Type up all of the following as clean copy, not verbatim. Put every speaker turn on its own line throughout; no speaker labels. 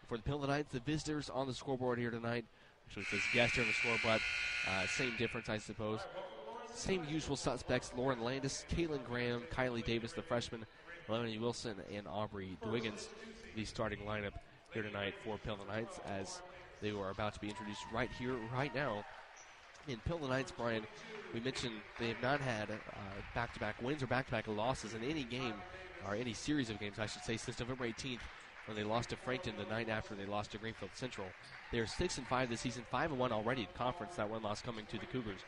For the Pilsen Knights, the visitors on the scoreboard here tonight. Actually, it says guest here on the score, but same difference, I suppose. Same usual suspects: Lauren Landis, Caitlin Graham, Kylie Davis, the freshman, Melanie Wilson, and Aubrey Dwiggins. The starting lineup here tonight for Pilsen Knights, as they were about to be introduced right here, right now. In Pilsen Knights, Brian, we mentioned they have not had back-to-back wins or back-to-back losses in any game, or any series of games, I should say, since November 18th, when they lost to Frankton the night after they lost to Greenfield Central. They are 6-5 this season, 5-1 already in conference. That one loss coming to the Cougars.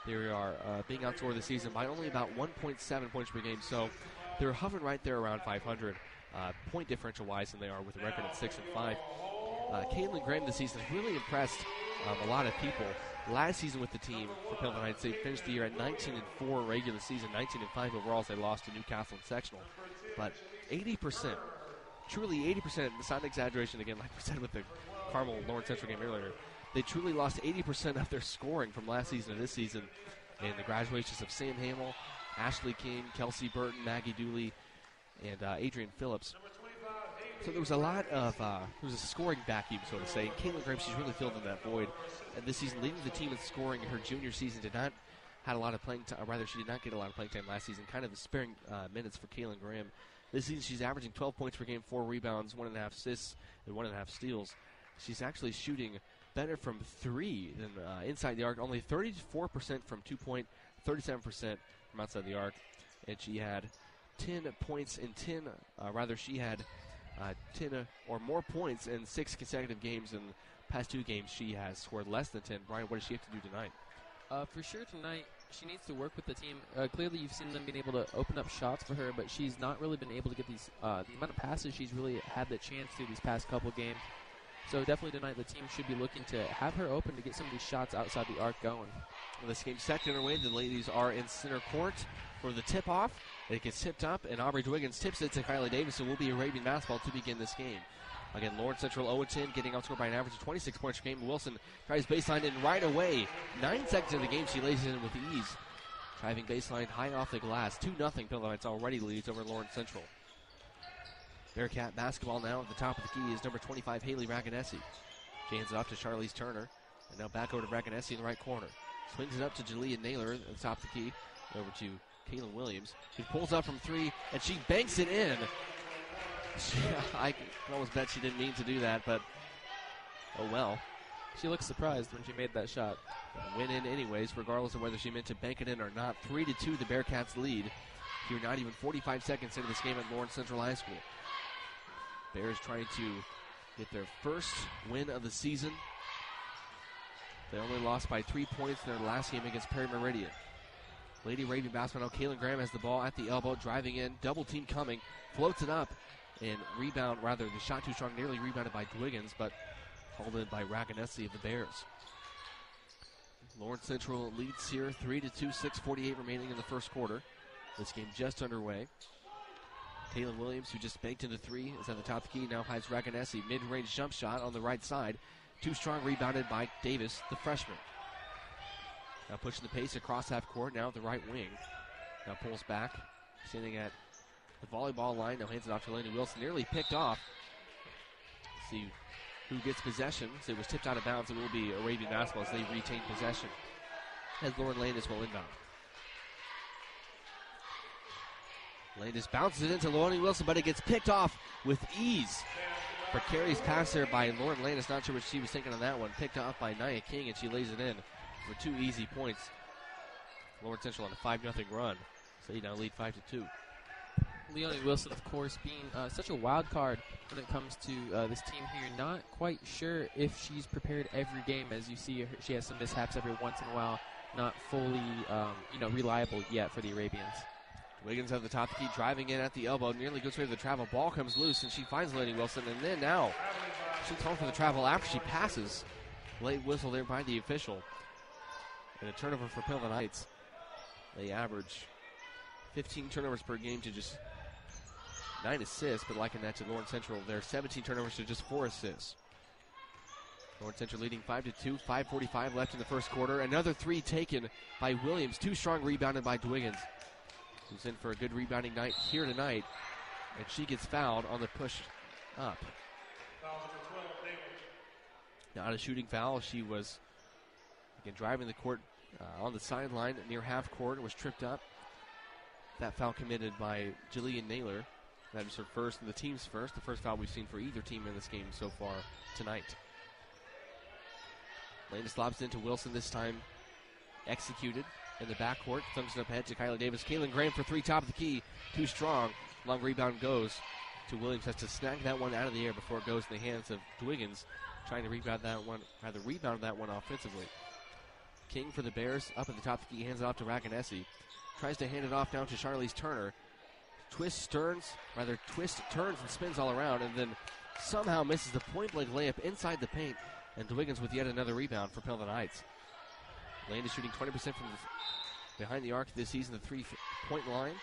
They are being outscored this season by only about 1.7 points per game, so they're hovering right there around 500 point differential-wise, and they are with a record of 6-5. Caitlin Graham this season has really impressed a lot of people. Last season with the team for Pilsen Knights, they finished the year at 19-4 regular season, 19-5 overall as they lost to Newcastle in sectional. But 80%, truly 80%, it's not an exaggeration again, like we said with the Carmel Lawrence Central game earlier, they truly lost 80% of their scoring from last season to this season in the graduations of Sam Hamill, Ashley King, Kelsey Burton, Maggie Dooley, and Adrian Phillips. So there was a lot of, there was a scoring vacuum, so to say. And Caitlin Graham, she's really filled in that void. And this season, leading the team in scoring in her junior season, did not had a lot of playing time, or rather, she did not get a lot of playing time last season, kind of sparing minutes for Caitlin Graham. This season, she's averaging 12 points per game, 4 rebounds, 1.5 assists, and 1.5 steals. She's actually shooting better from 3 than inside the arc, only 34% from 2-point, 37% from outside the arc. And she had 10 points in 10, she had 10 or more points in 6 consecutive games. In the past 2 games, she has scored less than 10. Brian, what does she have to do tonight?
For sure tonight, she needs to work with the team. Clearly, you've seen them being able to open up shots for her, but she's not really been able to get these the amount of passes she's really had the chance to these past couple games. So definitely tonight, the team should be looking to have her open to get some of these shots outside the arc going.
Well, this game's second underway. The ladies are in center court for the tip-off. It gets tipped up, and Aubrey Dwiggins tips it to Kylie Davis, so will be Arabian basketball to begin this game. Again, Lawrence Central 0-10, getting outscored by an average of 26 points per game. Wilson tries baseline in right away. 9 seconds in the game, she lays it in with ease. Driving baseline high off the glass. 2-0 Pilsen Knights already leads over Lawrence Central. Bearcat basketball now at the top of the key is number 25, Haley Raganesi. She hands it off to Charlize Turner. And now back over to Raganesi in the right corner. Swings it up to Jalea Naylor at the top of the key. Over to Kaylin Williams, who pulls up from 3, and she banks it in. I can almost bet she didn't mean to do that, but oh well.
She looked surprised when she made that shot.
Went in anyways, regardless of whether she meant to bank it in or not. 3-2 the Bearcats lead. Here not even 45 seconds into this game at Lawrence Central High School. Bears trying to get their first win of the season. They only lost by 3 points in their last game against Perry Meridian. Lady Arabian basketball now. Kaylin Graham has the ball at the elbow, driving in, double team coming, floats it up, and the shot too strong, nearly rebounded by Dwiggins, but hauled in by Raganesi of the Bears. Lawrence Central leads here 3-2, 6:48 remaining in the first quarter. This game just underway. Kaylin Williams, who just banked into 3, is at the top of the key, now has Raganesi. Mid-range jump shot on the right side. Too strong, rebounded by Davis, the freshman. Now pushing the pace across half court, now at the right wing. Now pulls back, standing at the volleyball line. Now hands it off to Laney Wilson, nearly picked off. Let's see who gets possession. So it was tipped out of bounds. It will be Arabian basketball as they retain possession, as Lauren Landis will inbound. Landis bounces it into Lonnie Wilson, but it gets picked off with ease. Precarious pass there by Lauren Landis. Not sure what she was thinking on that one. Picked off by Nia King, and she lays it in for 2 easy points. Lawrence Central on a 5-0 run. So they now lead 5-2.
Leonie Wilson, of course, being such a wild card when it comes to this team here. Not quite sure if she's prepared every game. As you see, she has some mishaps every once in a while. Not fully, reliable yet for the Arabians.
Wiggins at the top of the key, driving in at the elbow, nearly goes away to the travel. Ball comes loose, and she finds Lady Wilson, and then now she's home for the travel after she passes. Late whistle there by the official. And a turnover for Pilsen Knights. They average 15 turnovers per game to just 9 assists, but liking that to Lawrence Central, they're 17 turnovers to just 4 assists. Lawrence Central leading 5-2, 5:45 left in the first quarter. Another 3 taken by Williams, too strong, rebounded by Dwiggins, who's in for a good rebounding night here tonight, and she gets fouled on the push up. Not a shooting foul. She was, again, driving the court on the sideline near half court and was tripped up. That foul committed by Jillian Naylor. That is her first and the team's first. The first foul we've seen for either team in this game so far tonight. Landis lobs into Wilson this time. Executed in the backcourt. Thumps it up ahead to Kylie Davis. Kaylin Graham for three, top of the key. Too strong. Long rebound goes to Williams. Has to snag that one out of the air before it goes in the hands of Dwiggins. Trying to rebound that one offensively. King for the Bears. Up at the top of the key. Hands it off to Raganesi. Tries to hand it off down to Charlize Turner. Twist, turns, and spins all around, and then somehow misses the point-blank layup inside the paint, and Dwiggins with yet another rebound for Pelham Heights. Landis shooting 20% from behind the arc this season, the three-point line.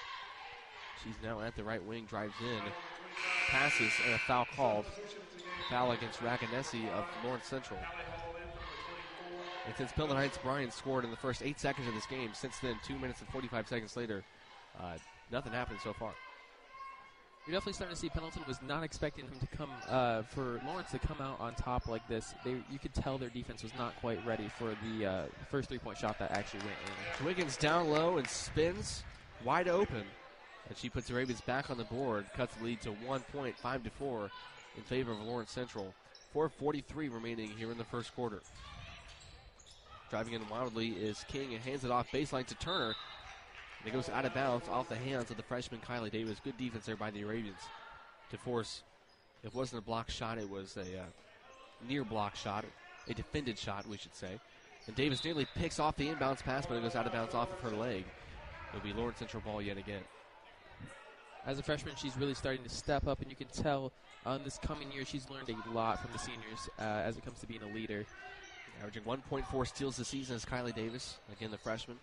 She's now at the right wing, drives in, passes, and a foul called. Foul against Raganesi of Lawrence Central. And since Pelham Heights Bryan scored in the first 8 seconds of this game, since then, 2 minutes and 45 seconds later, nothing happened so far.
You're definitely starting to see Pendleton was not expecting him to come, for Lawrence to come out on top like this. You could tell their defense was not quite ready for the first three-point shot that actually went in.
Dwiggins down low and spins wide open. And she puts the Ravens back on the board, cuts the lead to 1 point, 5-4 in favor of Lawrence Central. 4:43 remaining here in the first quarter. Driving in wildly is King and hands it off baseline to Turner. And it goes out of bounds off the hands of the freshman Kylie Davis. Good defense there by the Arabians to force. It wasn't a block shot. It was a near block shot, a defended shot, we should say. And Davis nearly picks off the inbounds pass, but it goes out of bounds off of her leg. It'll be Lawrence Central ball yet again.
As a freshman, she's really starting to step up, and you can tell this coming year she's learned a lot from the seniors as it comes to being a leader.
Averaging 1.4 steals this season is Kylie Davis, again the freshman.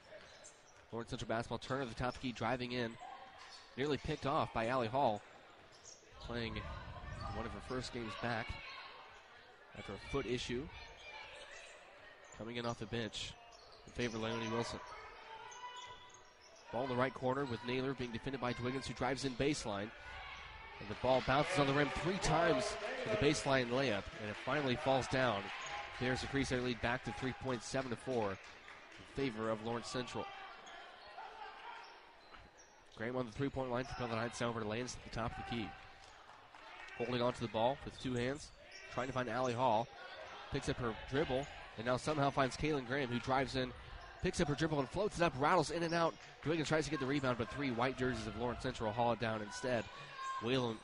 Lawrence Central basketball, Turner, the top key, driving in. Nearly picked off by Allie Hall. Playing one of her first games back after a foot issue. Coming in off the bench in favor of Leonie Wilson. Ball in the right corner with Naylor being defended by Dwiggins, who drives in baseline. And the ball bounces on the rim 3 times for the baseline layup, and it finally falls down. Bears increase their lead back to 3 points, 7-4 in favor of Lawrence Central. Graham on the three-point line for Pelham Heights, over to Landis at the top of the key. Holding onto the ball with 2 hands, trying to find Allie Hall. Picks up her dribble, and now somehow finds Kaylin Graham, who drives in, picks up her dribble and floats it up, rattles in and out. Dwiggins tries to get the rebound, but 3 white jerseys of Lawrence Central haul it down instead. Kaylin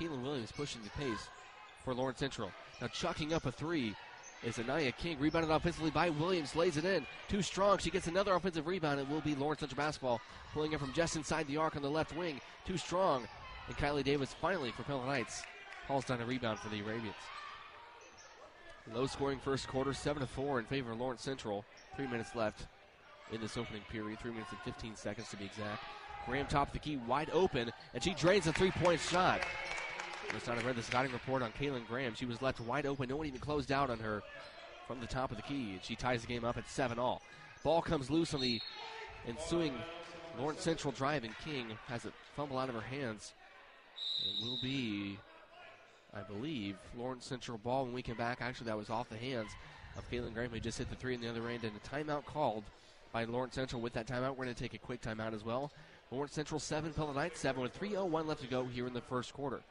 Williams pushing the pace for Lawrence Central. Now chucking up a 3 is Anaya King, rebounded offensively by Williams, lays it in. Too strong, she gets another offensive rebound. It will be Lawrence Central basketball, pulling it from just inside the arc on the left wing. Too strong, and Kylie Davis finally for Pelham Heights hauls down a rebound for the Arabians. Low-scoring first quarter, 7-4 in favor of Lawrence Central. 3 minutes left in this opening period, 3 minutes and 15 seconds to be exact. Graham top of the key, wide open, and she drains a 3-point shot. Just I read the scouting report on Kaylin Graham. She was left wide open. No one even closed out on her from the top of the key. And she ties the game up at 7-all. Ball comes loose on the ensuing Lawrence Central drive, and King has it fumble out of her hands. It will be, I believe, Lawrence Central ball when we come back. Actually, that was off the hands of Kaylin Graham, who just hit the 3 in the other end, and a timeout called by Lawrence Central. With that timeout, we're going to take a quick timeout as well. Lawrence Central 7, Pelham Heights 7, with 3:01 left to go here in the first quarter.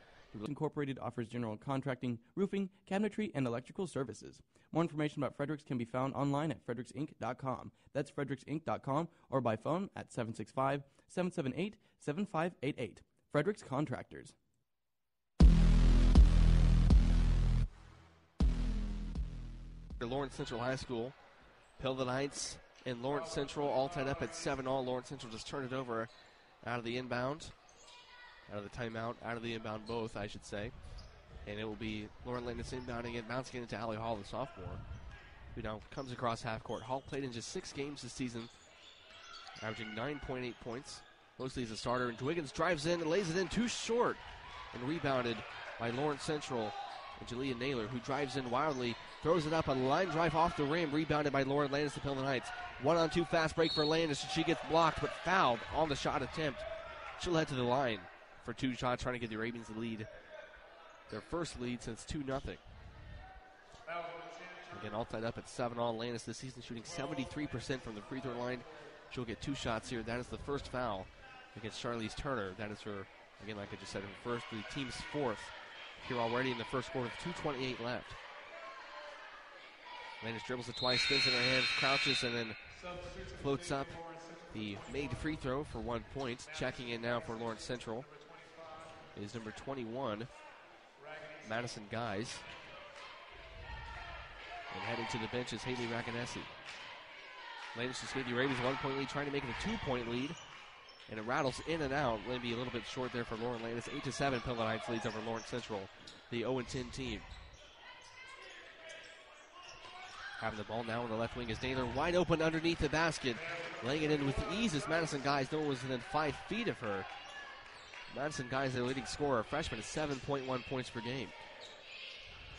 Incorporated offers general contracting, roofing, cabinetry, and electrical services. More information about Fredericks can be found online at fredericsinc.com. That's fredericsinc.com or by phone at 765-778-7588. Fredericks Contractors.
Lawrence Central High School, Pelham Heights and Lawrence Central all tied up at 7-all. Lawrence Central just turned it over out of the inbound. Out of the timeout, out of the inbound both, I should say. And it will be Lauren Landis inbounding it, bouncing it into Allie Hall, the sophomore, who now comes across half court. Hall played in just 6 games this season, averaging 9.8 points, mostly as a starter. And Dwiggins drives in and lays it in too short, and rebounded by Lawrence Central and Jalea Naylor, who drives in wildly, throws it up, a line drive off the rim, rebounded by Lauren Landis to Pelham Heights. 1-on-2 fast break for Landis, and she gets blocked but fouled on the shot attempt. She'll head to the line for 2 shots, trying to get the Arabians the lead. Their first lead since 2-0. Again, all tied up at 7-all. Landis this season shooting 73% from the free throw line. She'll get 2 shots here. That is the first foul against Charlize Turner. That is her, again, like I just said, her first, the team's 4th here already in the first quarter with 2:28 left. Landis dribbles it twice, spins in her hands, crouches, and then floats up the made free throw for 1 point. Checking in now for Lawrence Central is number 21, Madison Guys. And heading to the bench is Haley Raganesi. Landis just gave the Ravens a 1-point lead, trying to make it a 2-point lead. And it rattles in and out. Maybe a little bit short there for Lauren Landis. 8-7, Pilgrim Heights leads over Lawrence Central, the 0-10 team. Having the ball now on the left wing is Naylor, wide open underneath the basket. Laying it in with ease is Madison Guys. No one was within 5 feet of her. Madison Guys, their leading scorer, a freshman, is 7.1 points per game.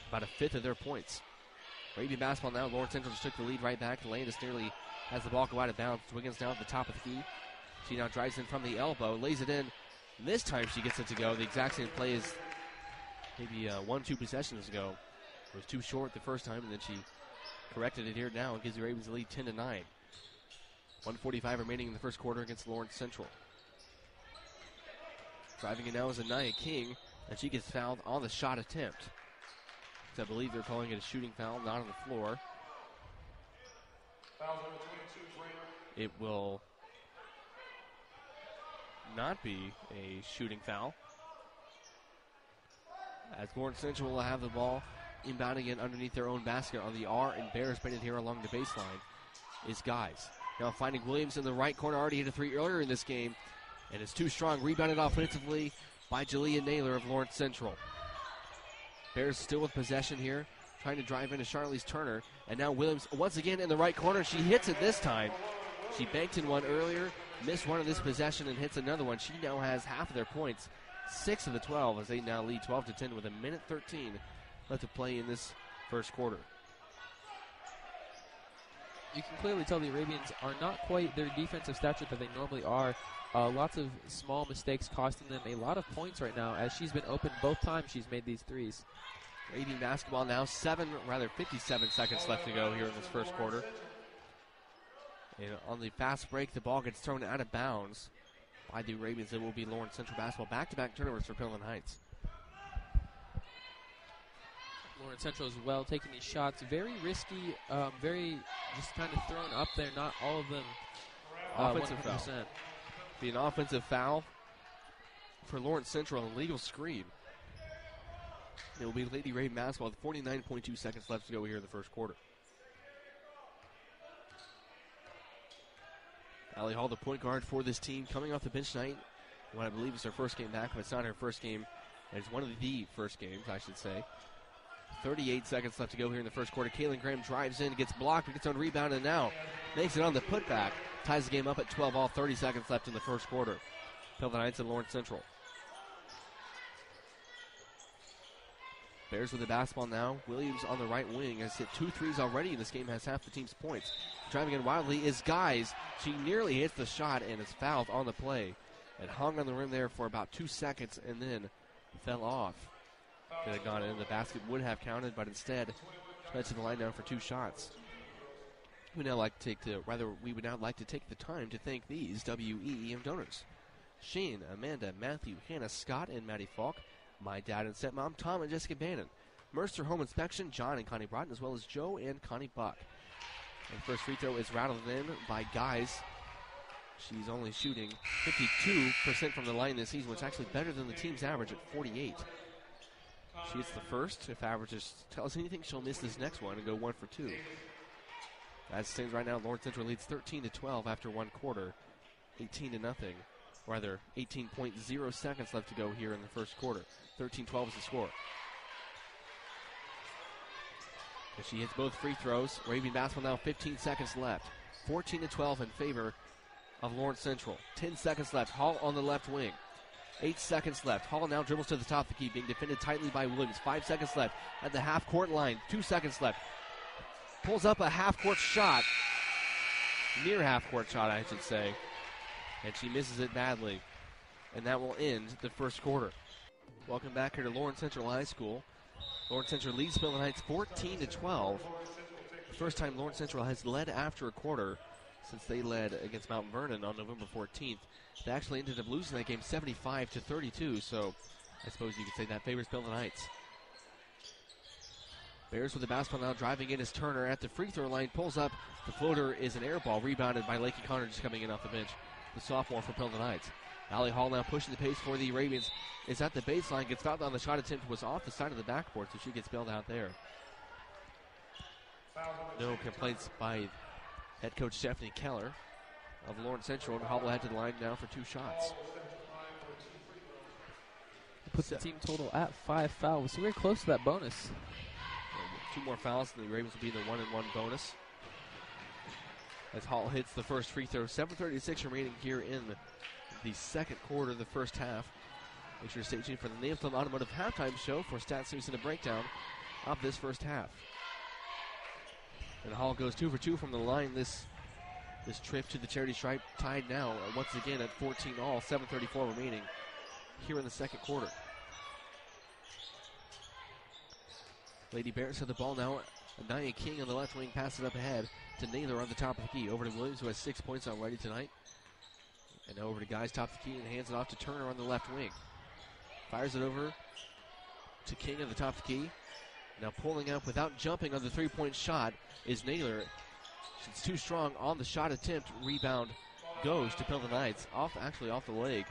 About a fifth of their points. Raven basketball now. Lawrence Central just took the lead right back. Landis nearly has the ball go out of bounds. Wiggins now at the top of the key. She now drives in from the elbow, lays it in. This time she gets it to go. The exact same play as maybe 1-2 possessions ago. It was too short the first time, and then she corrected it here now and gives the Ravens the lead 10-9. 1:45 remaining in the first quarter against Lawrence Central. Driving it now is Anaya King, and she gets fouled on the shot attempt. So I believe they're calling it a shooting foul, not on the floor. It will not be a shooting foul, as Lawrence Central will have the ball inbounding it underneath their own basket on the R, and Bears painted here along the baseline is Guys. Now finding Williams in the right corner, already hit a 3 earlier in this game, and it's too strong. Rebounded offensively by Jalea Naylor of Lawrence Central. Bears still with possession here, trying to drive into Charlize Turner, and now Williams once again in the right corner. She hits it this time. She banked in one earlier, missed one of this possession, and hits another one. She now has half of their points, 6 of the 12, as they now lead 12-10 with 1:13 left to play in this first quarter.
You can clearly tell the Arabians are not quite their defensive stature that they normally are. Lots of small mistakes costing them a lot of points right now, as she's been open both times she's made these threes.
Arabian basketball now, 57 seconds left to go here in this first quarter. And on the fast break, the ball gets thrown out of bounds by the Arabians. It will be Lawrence Central basketball. Back-to-back turnovers for Pilgrim Heights.
Lawrence Central as well, taking these shots. Very risky, very just kind of thrown up there. Not all of them
Offensive
100%.
foul. Be an offensive foul for Lawrence Central, an illegal screen. It will be Lady Raven basketball with 49.2 seconds left to go here in the first quarter. Allie Hall, the point guard for this team, coming off the bench tonight. What I believe is her first game back, but it's not her first game. It's one of the first games, I should say. 38 seconds left to go here in the first quarter. Kaylin Graham drives in, gets blocked, but gets on rebound, and now makes it on the putback. Ties the game up at 12 all, 30 seconds left in the first quarter. Pilgrim Heights and Lawrence Central. Bears with the basketball now. Williams on the right wing has hit 2 threes already in this game, has half the team's points. Driving in wildly is Guys. She nearly hits the shot and is fouled on the play. It hung on the rim there for about 2 seconds and then fell off. If it had gone in, the basket would have counted, but instead sped to the line down for 2 shots. We would now like to take the time to thank these WEEM donors: Shane, Amanda, Matthew, Hannah, Scott, and Maddie Falk. My dad and stepmom, Tom and Jessica Bannon. Mercer Home Inspection, John and Connie Broughton, as well as Joe and Connie Buck. And the first free throw is rattled in by Guys. She's only shooting 52% from the line this season, which is actually better than the team's average at 48. She hits the first. If averages tell us anything, she'll miss this next one and go 1 for 2. As it stands right now, Lawrence Central leads 13-12 after 1 quarter, 18-0. Rather, 18.0 seconds left to go here in the first quarter. 13-12 is the score. As she hits both free throws, Raven basketball now 15 seconds left. 14-12 in favor of Lawrence Central. 10 seconds left. Hall on the left wing. 8 seconds left. Hall now dribbles to the top of the key, being defended tightly by Williams. 5 seconds left at the half-court line. 2 seconds left. Pulls up a half-court shot. Near half-court shot, I should say. And she misses it badly. And that will end the first quarter. Welcome back here to Lawrence Central High School. Lawrence Central leads Pilgrim Heights 14-12 First time Lawrence Central has led after a quarter since they led against Mount Vernon on November 14th. They actually ended up losing that game 75-32, so I suppose you could say that favors Pelton Heights. Bears with the basketball now, driving in is Turner at the free throw line, pulls up. The floater is an air ball, rebounded by Lakey Connor just coming in off the bench, the sophomore for Pelton Heights. Allie Hall now pushing the pace for the Arabians. Is at the baseline, gets fouled on the shot attempt, was off the side of the backboard, so she gets bailed out there. No complaints by head coach Stephanie Keller of Lawrence Central, and Hobble head to the line now for 2 shots.
Puts the team total at 5 fouls, so we're close to that bonus.
2 more fouls, and the Ravens will be in the 1-and-1 bonus. As Hall hits the first free throw, 7:36 remaining here in the second quarter of the first half. Make sure to stay tuned for the Nameflum Automotive Halftime Show for Stats News and a breakdown of this first half. And Hall goes 2 for 2 from the line this trip to the charity stripe, tied now once again at 14 all, 7:34 remaining here in the second quarter. Lady Bears have the ball now. Anaya King on the left wing passes up ahead to Naylor on the top of the key. Over to Williams, who has 6 points already tonight. And now over to Guys, top of the key, and hands it off to Turner on the left wing. Fires it over to King on the top of the key. Now pulling up without jumping on the three-point shot is Naylor. She's too strong on the shot attempt. Rebound goes to Pelton Heights, off the leg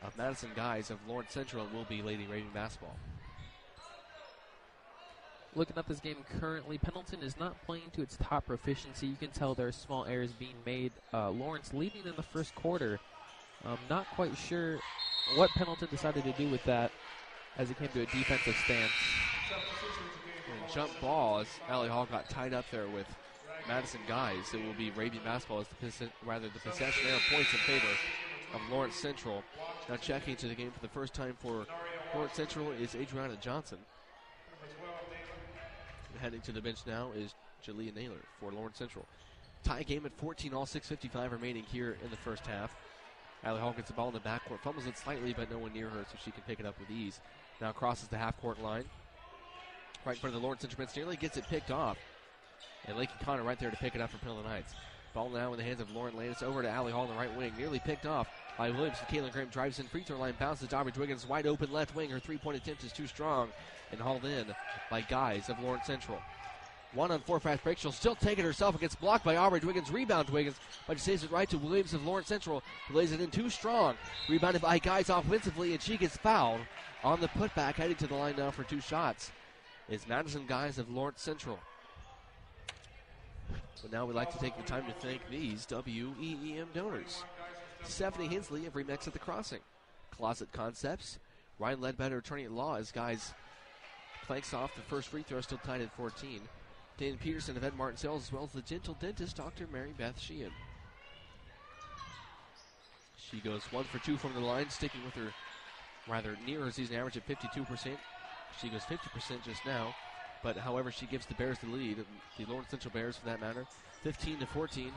of Madison Guys of Lawrence Central, and will be Lady Raven basketball.
Looking at this game currently, Pendleton is not playing to its top proficiency. You can tell there are small errors being made. Lawrence leading in the first quarter. Not quite sure what Pendleton decided to do with that as it came to a defensive stance.
And jump ball as Allie Hall got tied up there with Madison Guys. It will be Raven basketball as the possession there, points in favor of Lawrence Central. Now checking to the game for the first time for Lawrence Central is Adriana Johnson. Heading to the bench now is Jalea Naylor for Lawrence Central. Tie game at 14 all, 6:55 remaining here in the first half. Allie Hall gets the ball in the backcourt, fumbles it slightly, but no one near her, so she can pick it up with ease. Now crosses the half-court line. Right in front of the Lawrence Central bench, nearly gets it picked off. And Lakey Connor right there to pick it up for Pelton Heights. Ball now in the hands of Lauren Landis, over to Allie Hall on the right wing, nearly picked off by Williams. Caitlin Graham drives in, free throw line, bounces to Aubrey Dwiggins, wide open left wing. Her three-point attempt is too strong and hauled in by Guys of Lawrence Central. 1-on-4 fast break. She'll still take it herself. It gets blocked by Aubrey Dwiggins. Rebound Dwiggins, but she saves it right to Williams of Lawrence Central, who lays it in too strong. Rebounded by Guys offensively, and she gets fouled on the putback. Heading to the line now for 2 shots is Madison Guys of Lawrence Central. But now we'd like to take the time to thank these WEEM donors. Stephanie Hensley of Remix at the Crossing. Closet Concepts. Ryan Ledbetter, attorney at law, as Guys planks off the first free throw, still tied at 14. Dan Peterson of Ed Martin Sales, as well as the gentle dentist, Dr. Mary Beth Sheehan. She goes 1 for 2 from the line, sticking with her rather near her season average at 52%. She goes 50% just now. But, however, she gives the Bears the lead, the Lawrence Central Bears for that matter, 15-14.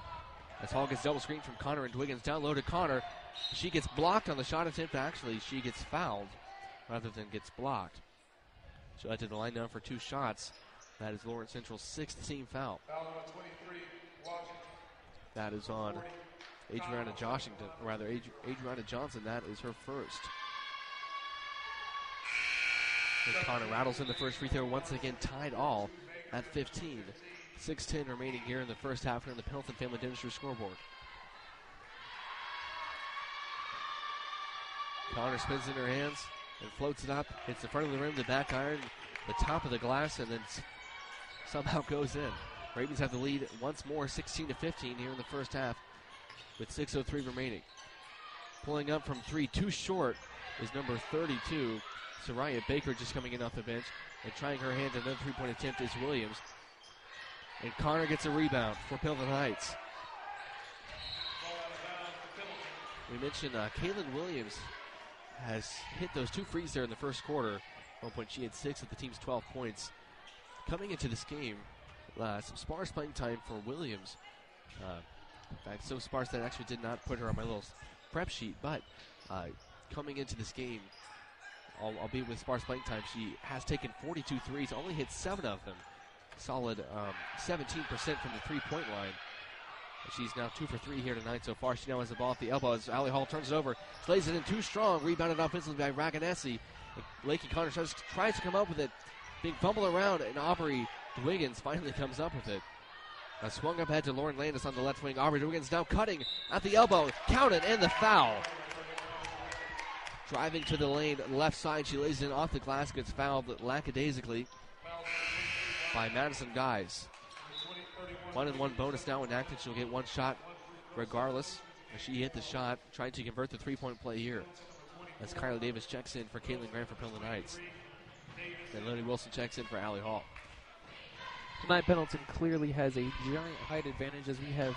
As Hall gets double screen from Connor and Dwiggins. Down low to Connor. She gets blocked on the shot attempt. Actually, she gets fouled rather than gets blocked. She'll head to the line now for 2 shots. That is Lawrence Central's 6th team foul. That is on Adriana Johnson. That is her first. And Connor rattles in the first free throw, once again tied all at 15. 6:10 remaining here in the first half here on the Pelton Family Dentistry scoreboard. Connor spins in her hands and floats it up. Hits the front of the rim, the back iron, the top of the glass, and then somehow goes in. Ravens have the lead once more, 16-15 here in the first half with 6:03 remaining. Pulling up from 3, too short, is number 32, Soraya Baker, just coming in off the bench. And trying her hand at another three-point attempt is Williams. And Connor gets a rebound for Pelton Heights. We mentioned Kaylin Williams has hit those 2 frees there in the first quarter. At one point she had 6 of the team's 12 points. Coming into this game, some sparse playing time for Williams. In fact, so sparse that I actually did not put her on my little prep sheet. But coming into this game, albeit with sparse playing time, she has taken 42 threes, only hit 7 of them. solid 17% from the three-point line. She's now 2 for 3 here tonight so far. She now has the ball at the elbow as Allie Hall turns it over. Lays it in too strong. Rebounded offensively by Raganesi. Lakey Connor tries to come up with it. Big fumble around, and Aubrey Dwiggins finally comes up with it. Swung up ahead to Lauren Landis on the left wing. Aubrey Dwiggins now cutting at the elbow. Counted, and the foul. Driving to the lane, left side. She lays it in off the glass. Gets fouled lackadaisically by Madison Guys. 1-and-1 bonus now enacted. She'll get one shot regardless. She hit the shot, trying to convert the three-point play here. As Kylie Davis checks in for Caitlin Graham for Pilsen Heights. And Leonie Wilson checks in for Allie Hall.
Tonight, Pendleton clearly has a giant height advantage as we have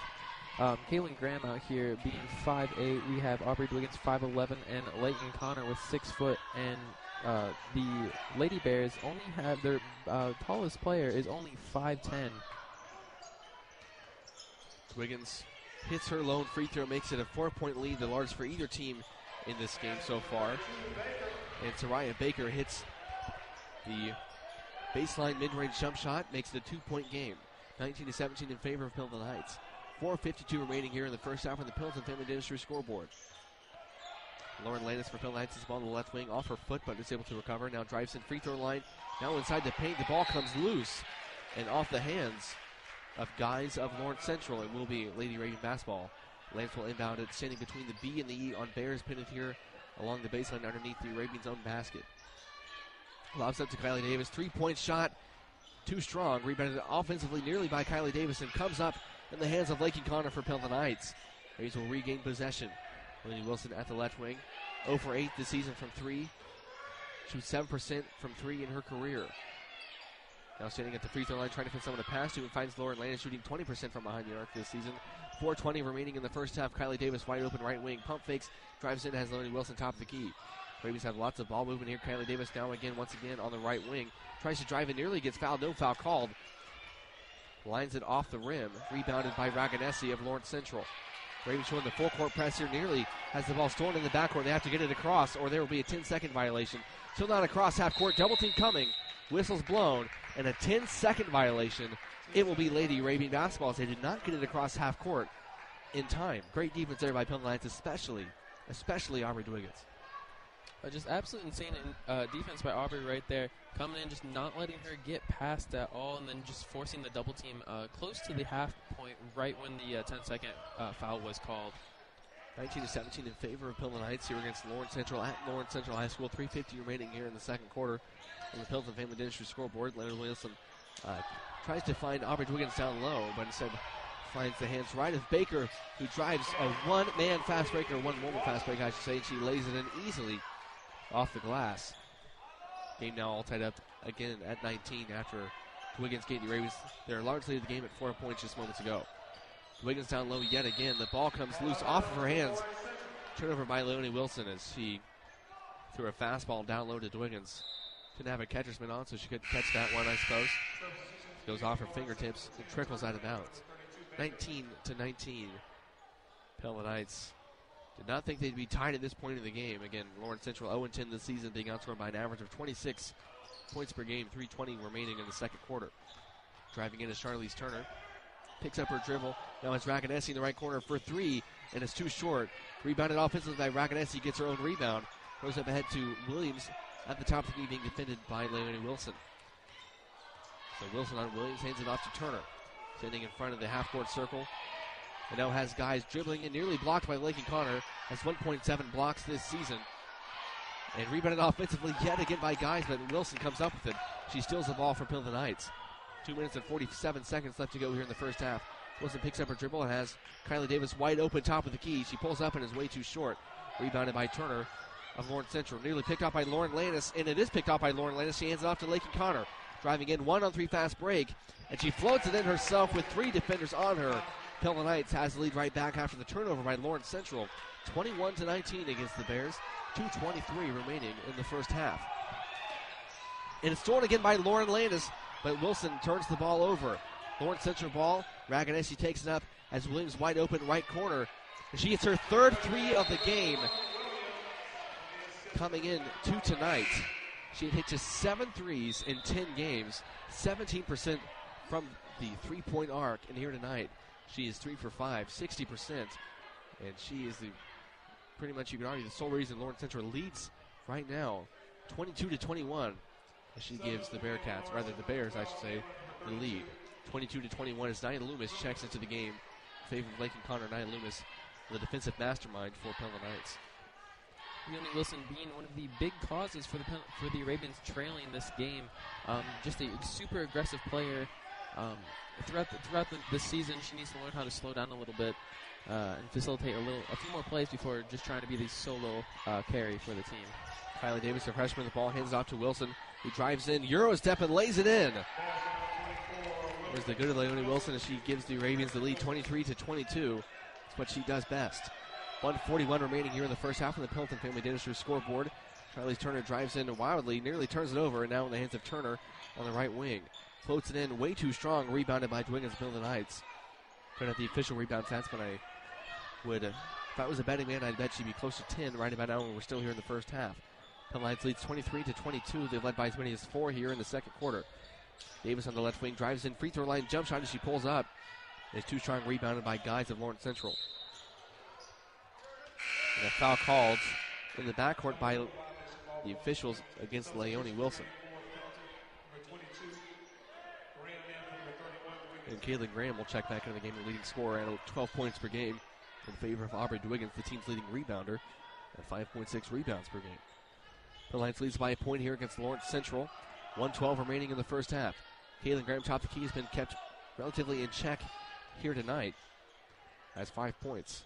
Caitlin Graham out here being 5'8". We have Aubrey Dwiggins 5'11", and Leighton Connor with 6 foot. And the Lady Bears only have their tallest player is only 5'10".
Dwiggins hits her lone free throw, makes it a 4-point lead, the largest for either team in this game so far. And Soraya Baker hits the baseline mid-range jump shot, makes it a 2-point game. 19-17 in favor of Pilsen Heights. 4:52 remaining here in the first half on the Pilsen Family Dentistry scoreboard. Lauren Landis for Pilsen Heights is ball on the left wing, off her foot, but is able to recover. Now drives in free throw line. Now inside the paint, the ball comes loose and off the hands of Guys of Lawrence Central. It will be Lady Raven basketball. Lance will inbound it, standing between the B and the E on Bears, pinned here along the baseline underneath the Arabians' own basket. Lobs up to Kylie Davis. 3-point shot. Too strong. Rebounded offensively nearly by Kylie Davis and comes up in the hands of Lakey Connor for Pilsen Heights. Rays will regain possession. Leonie Wilson at the left wing. 0 for 8 this season from 3. Shoots 7% from 3 in her career. Now standing at the free throw line, trying to find someone to pass to, and finds Lauren Landis shooting 20% from behind the arc this season. 4:20 remaining in the first half. Kylie Davis wide open right wing. Pump fakes, drives in, has Leonie Wilson top of the key. Ravens have lots of ball movement here. Kylie Davis now once again on the right wing. Tries to drive in, nearly gets fouled. No foul called. Lines it off the rim. Rebounded by Raganesi of Lawrence Central. Ravens showing the full court press here. Nearly has the ball stolen in the backcourt. They have to get it across, or there will be a 10-second violation. Still not across half court. Double team coming. Whistles blown, and a 10-second violation. It will be Lady Arabian basketball as they did not get it across half court in time. Great defense there by Pilsen Heights, especially Aubrey Dwiggins.
Just absolutely insane defense by Aubrey right there. Coming in, just not letting her get past at all, and then just forcing the double team close to the half point right when the 10-second foul was called.
19-17 in favor of Pilsen Heights here against Lawrence Central at Lawrence Central High School. 3:50 remaining here in the second quarter on the Pilsen Family Dentistry scoreboard. Leonard Wilson tries to find Aubrey Dwiggins down low, but instead finds the hands right of Baker, who drives a one-woman fast break, I should say, and she lays it in easily off the glass. Game now all tied up again at 19 after Dwiggins gave the Ravens their large lead of the game at 4 points just moments ago. Dwiggins down low yet again. The ball comes loose off of her hands. Turnover by Leonie Wilson as she threw a fastball down low to Dwiggins. Didn't have a catcher's mitt on, so she couldn't catch that one, I suppose. Goes off her fingertips and trickles out of bounds. 19-19. Pilsen Heights did not think they'd be tied at this point in the game. Again, Lawrence Central 0-10 this season, being outscored by an average of 26 points per game, 3:20 remaining in the second quarter. Driving in is Charlize Turner. Picks up her dribble. Now it's Raganesi in the right corner for 3, and it's too short. Rebounded offensively by Raganesi, gets her own rebound. Goes up ahead to Williams at the top of the key, being defended by Leonie Wilson. So Wilson on Williams, hands it off to Turner. Standing in front of the half-court circle. And now has Guys dribbling and nearly blocked by Lakey Connor. Has 1.7 blocks this season. And rebounded offensively yet again by Guys, but Wilson comes up with it. She steals the ball from Pilsen Heights. 2 minutes and 47 seconds left to go here in the first half. Wilson picks up her dribble and has Kylie Davis wide open top of the key. She pulls up and is way too short. Rebounded by Turner of Lawrence Central. Nearly picked off by Lauren Landis, and it is picked off by Lauren Landis. She hands it off to Lakey Connor. Driving in 1-on-3 fast break, and she floats it in herself with 3 defenders on her. Pilsen Heights has the lead right back after the turnover by Lawrence Central. 21-19 against the Bears. 2:23 remaining in the first half. And it's stolen again by Lauren Landis, but Wilson turns the ball over. Lawrence Central ball. Raganesi takes it up as Williams wide open right corner. And she gets her third 3 of the game. Coming in 2 tonight. She had hit just 7 threes in 10 games. 17% from the three-point arc. And here tonight, she is 3 for 5, 60%. And she is pretty much, you can argue, the sole reason Lawrence Central leads right now, 22-21. As she gives the Bears, I should say, the lead. 22-21 as Nia Loomis checks into the game. In favor of Lincoln Connor, Nia Loomis, the defensive mastermind for Pelham Knights.
Leonie Wilson being one of the big causes for the Arabians trailing this game. Just a super aggressive player. Throughout the season, she needs to learn how to slow down a little bit and facilitate a few more plays before just trying to be the solo carry for the team.
Kylie Davis, the freshman, the ball hands off to Wilson, who drives in, Euro step, and lays it in. There's the good of Leonie Wilson as she gives the Arabians the lead 23-22. That's what she does best. 1:41 remaining here in the first half on the Pilton Family Dentistry scoreboard. Charlize Turner drives in wildly, nearly turns it over, and now in the hands of Turner on the right wing. Floats it in way too strong, rebounded by Dwiggins Pilton Heights. Don't have the official rebound stats, but I would, if I was a betting man, I'd bet she'd be close to 10 right about now when we're still here in the first half. Pilton Heights leads 23-22. They've led by as many as 4 here in the second quarter. Davis on the left wing drives in, free throw line jump shot as she pulls up. It's too strong, rebounded by guys of Lawrence Central. And a foul called in the backcourt by the officials against Leonie Wilson. And Caitlin Graham will check back into the game, the leading scorer at 12 points per game in favor of Aubrey Dwiggins, the team's leading rebounder, at 5.6 rebounds per game. The Lions leads by a point here against Lawrence Central. 1:12 remaining in the first half. Caitlin Graham, top of the key, has been kept relatively in check here tonight. Has 5 points.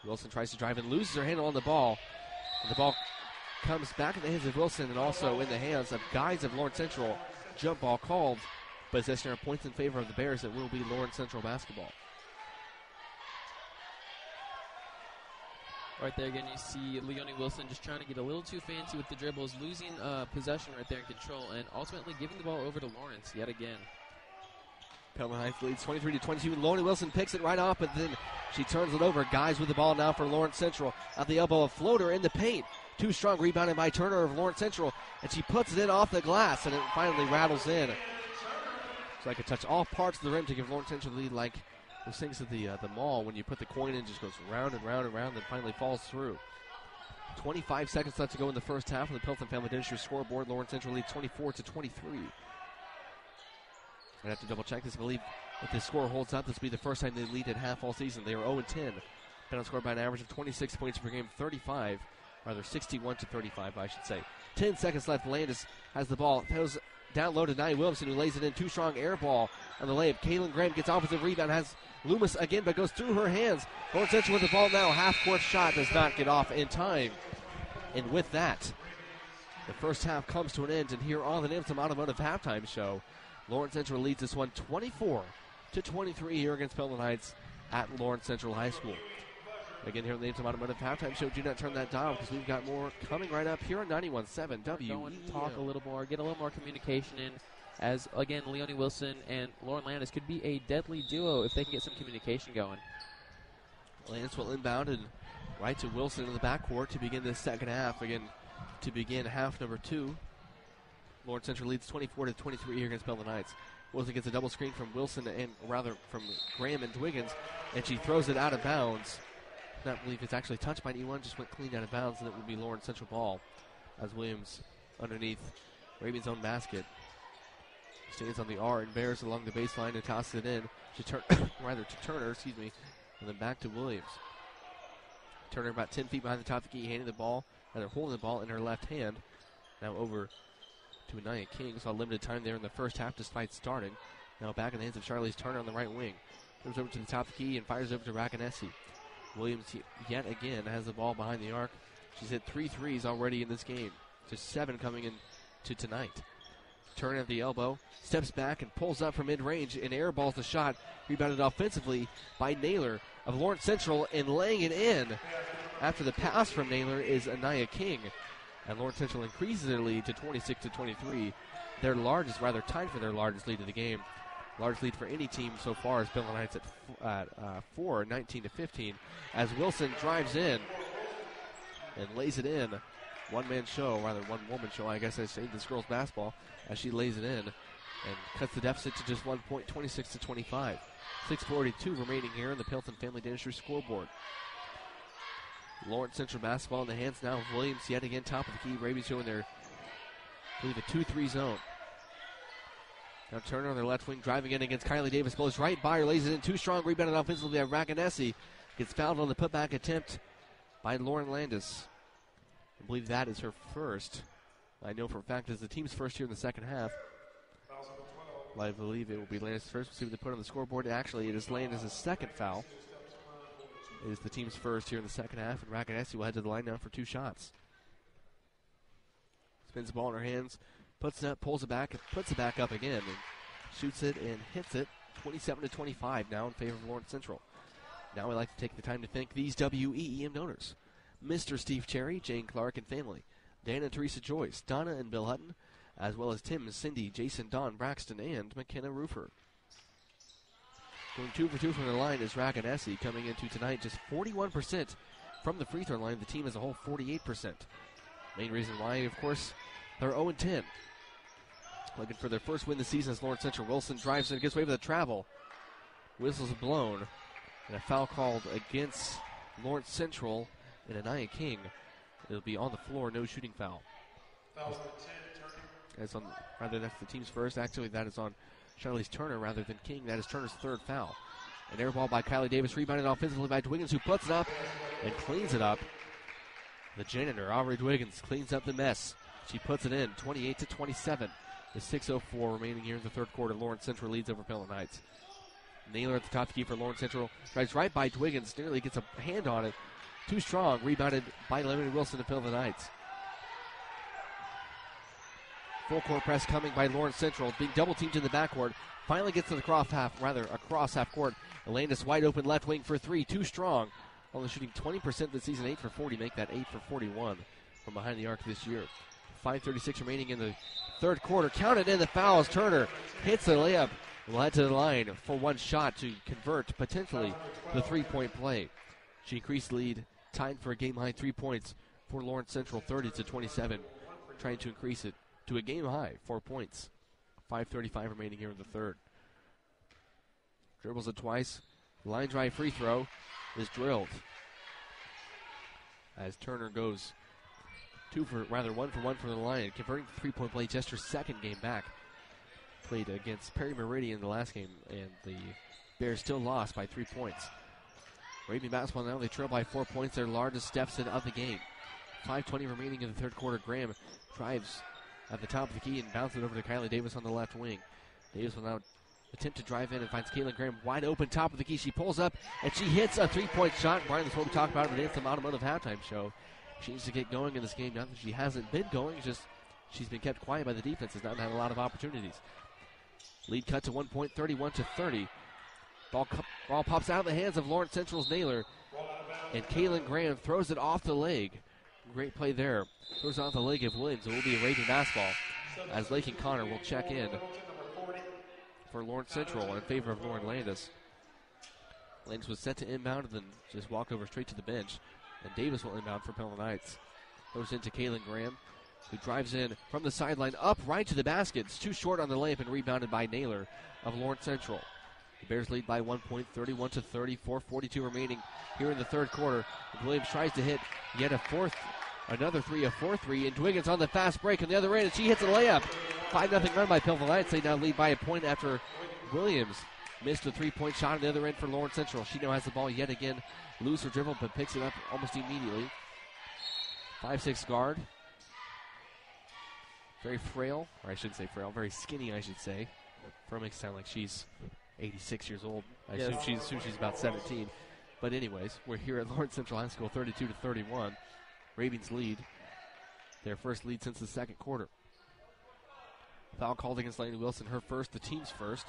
Wilson tries to drive and loses her handle on the ball. And the ball comes back in the hands of Wilson and also in the hands of guys of Lawrence Central. Jump ball called. Possession or points in favor of the Bears. It will be Lawrence Central basketball.
Right there again, you see Leonie Wilson just trying to get a little too fancy with the dribbles, losing possession right there in control, and ultimately giving the ball over to Lawrence yet again.
Pelham Heights leads 23-22. Leonie Wilson picks it right off, but then she turns it over. Guys with the ball now for Lawrence Central. At the elbow, a floater in the paint. Too strong, rebounded by Turner of Lawrence Central, and she puts it in off the glass, and it finally rattles in. So I could touch all parts of the rim to give Lawrence Central the lead, like those things at the mall when you put the coin in, just goes round and round and round, then finally falls through. 25 seconds left to go in the first half on the Pilton Family Dentistry scoreboard. Lawrence Central leads 24-23. I'd have to double check this. I believe if the score holds up, this will be the first time they lead at half all season. They are 0-10. Been outscored by an average of 26 points per game, 61-35, I should say. 10 seconds left. Landis has the ball. Throws down low to Nia Williamson, who lays it in. Too strong air ball on the layup. Caitlin Graham gets offensive rebound, has Loomis again, but goes through her hands. Lawrence Central with the ball now. Half-court shot does not get off in time. And with that, the first half comes to an end. And here on the Nimson Automotive Halftime Show, Lawrence Central leads this one 24-23 here against Pelham Heights at Lawrence Central High School. Again, here on the Nimson Automotive Halftime Show, do not turn that dial because we've got more coming right up here on 91.7 WEEM.
Talk a little more, get a little more communication in. As, again, Leonie Wilson and Lauren Landis could be a deadly duo if they can get some communication going.
Landis will inbound and right to Wilson in the backcourt to begin this second half. Again, to begin half number 2. Lawrence Central leads 24-23 here against Pelham Heights. Wilson gets a double screen from Wilson, and rather from Graham and Dwiggins, and she throws it out of bounds. I don't believe it's actually touched by anyone, just went clean out of bounds, and it will be Lawrence Central ball as Williams underneath Raven's own basket. Stands on the R and bears along the baseline and tosses it in to Turner, and then back to Williams. Turner about 10 feet behind the top of the key, holding the ball in her left hand. Now over to Anaya King. Saw limited time there in the first half despite starting. Now back in the hands of Charlize Turner on the right wing. Comes over to the top of the key and fires over to Rakanesi. Williams yet again has the ball behind the arc. She's hit 3 threes already in this game. Just 7 coming in to tonight. Turner at the elbow, steps back and pulls up from mid-range and airballs the shot. Rebounded offensively by Naylor of Lawrence Central and laying it in. After the pass from Naylor is Anaya King. And Lawrence Central increases their lead to 26-23. Their largest, rather tied for their largest lead of the game. Largest lead for any team so far is Pelham Heights at 4, 19-15. As Wilson drives in and lays it in. One-woman show, I guess I say this girls basketball, as she lays it in. and cuts the deficit to just 1 point, 26-25. 6:42 remaining here in the Pilton Family Dentistry scoreboard. Lawrence Central basketball in the hands now of Williams yet again, top of the key. Rabies showing their, I believe, a 2-3 zone. Now Turner on their left wing, driving in against Kylie Davis. Blows right by her, lays it in too strong. Rebounded offensively by Raganesi. Gets fouled on the putback attempt by Lauren Landis. I believe that is her first. I know for a fact it's the team's first here in the second half. I believe it will be Landis' first. We'll see what they put on the scoreboard. Actually, it is Landis' second foul. It is the team's first here in the second half, and Raganesi will head to the line now for 2 shots. Spins the ball in her hands, puts it up, pulls it back, and puts it back up again, and shoots it and hits it. 27-25 now in favor of Lawrence Central. Now we'd like to take the time to thank these WEEM donors: Mr. Steve Cherry, Jane Clark and family, Dan and Teresa Joyce, Donna and Bill Hutton, as well as Tim, Cindy, Jason, Don, Braxton, and McKenna Roofer. Going 2 for 2 from the line is Raganesi, coming into tonight just 41% from the free throw line. The team as a whole 48%. Main reason why, of course, they're 0-10. Looking for their first win this season as Lawrence Central. Wilson drives in, gets away with a travel. Whistles blown, and a foul called against Lawrence Central and Anaya King. It'll be on the floor, no shooting foul. That's the team's first. Actually, that is on Charlize Turner rather than King. That is Turner's third foul. An air ball by Kylie Davis, rebounded offensively by Dwiggins, who puts it up and cleans it up. The janitor, Aubrey Dwiggins, cleans up the mess. She puts it in, 28-27. With 6:04 remaining here in the third quarter, Lawrence Central leads over Pelham Heights. Naylor at the top key for Lawrence Central. Drives right by Dwiggins, nearly gets a hand on it. Too strong, rebounded by Lemony Wilson to Pelham Heights. Full court press coming by Lawrence Central, being double teamed in the backcourt. Finally gets to the across half court. Landis wide open left wing for 3, too strong. Only shooting 20% this season, 8 for 40, make that 8 for 41 from behind the arc this year. 5:36 remaining in the third quarter. Counted in the fouls. Turner hits the layup. Will head to the line for 1 shot to convert potentially the 3-point play. She increased the lead, tied for a game-high 3 points for Lawrence Central, 30-27, trying to increase it to a game-high 4 points. 5:35 remaining here in the third. Dribbles it twice. Line drive free throw is drilled as Turner goes 1 for 1 from the line, converting the 3-point play, just her second game back. Played against Perry Meridian the last game, and the Bears still lost by 3 points. Raven basketball now, they trail by 4 points, their largest deficit of the game. 5:20 remaining in the third quarter. Graham drives at the top of the key and bounces it over to Kylie Davis on the left wing. Davis will now attempt to drive in and finds Caitlin Graham wide open top of the key. She pulls up and she hits a 3-point shot. Brian, that's what we talked about in the Dance Automotive halftime show. She needs to get going in this game. Not that she hasn't been going, just she's been kept quiet by the defense. Has not had a lot of opportunities. Lead cut to 1 point, 31-30. Ball pops out of the hands of Lawrence Central's Naylor, and Caitlin Graham throws it off the leg. Great play there. Throws it off the leg of Williams. It will be a Raven basketball as Lakin Connor will check in for Lawrence Central in favor of Lauren Landis. Landis was set to inbound and then just walked over straight to the bench. And Davis will inbound for Pelham Knights. Goes into Caitlin Graham, who drives in from the sideline up right to the basket. It's too short on the layup and rebounded by Naylor of Lawrence Central. The Bears lead by 1 point, 31-30, 4:42 remaining here in the third quarter. Williams tries to hit yet another 4-3, and Dwiggins on the fast break on the other end, and she hits a layup. 5-0 run by Pelham Knights. They now lead by a point after Williams missed a 3-point shot on the other end for Lawrence Central. She now has the ball yet again. Lose her dribble, but picks it up almost immediately. 5'6" guard. Very frail, or I shouldn't say frail, very skinny, I should say. Frail makes it sound like she's 86 years old. I assume she's about 17. But anyways, we're here at Lawrence Central High School, 32-31. Ravens lead. Their first lead since the second quarter. Foul called against Lainey Wilson, her first, the team's first.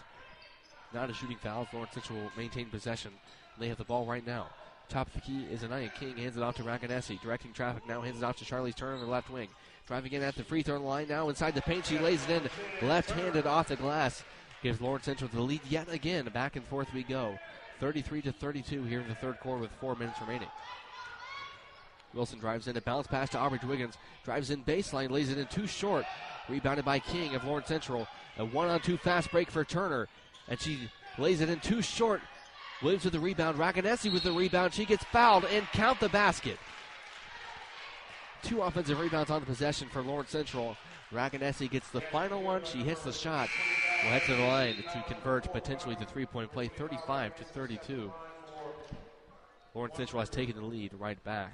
Not a shooting foul. Lawrence Central will maintain possession. They have the ball right now. Top of the key is Anaya King, hands it off to Raganesi. Directing traffic now, hands it off to Charlize Turner on the left wing. Driving in at the free throw line now inside the paint. She lays it in left-handed off the glass. Gives Lawrence Central the lead yet again. Back and forth we go. 33-32 here in the third quarter with 4 minutes remaining. Wilson drives in, a bounce pass to Aubrey Dwiggins. Drives in baseline, lays it in too short. Rebounded by King of Lawrence Central. A 1-on-2 fast break for Turner. And she lays it in too short. Williams with the rebound. Raganesi with the rebound. She gets fouled and count the basket. 2 offensive rebounds on the possession for Lawrence Central. Raganesi gets the final one. She hits the shot. Will head to the line to convert potentially to 3-point play, 35-32. Lawrence Central has taken the lead right back.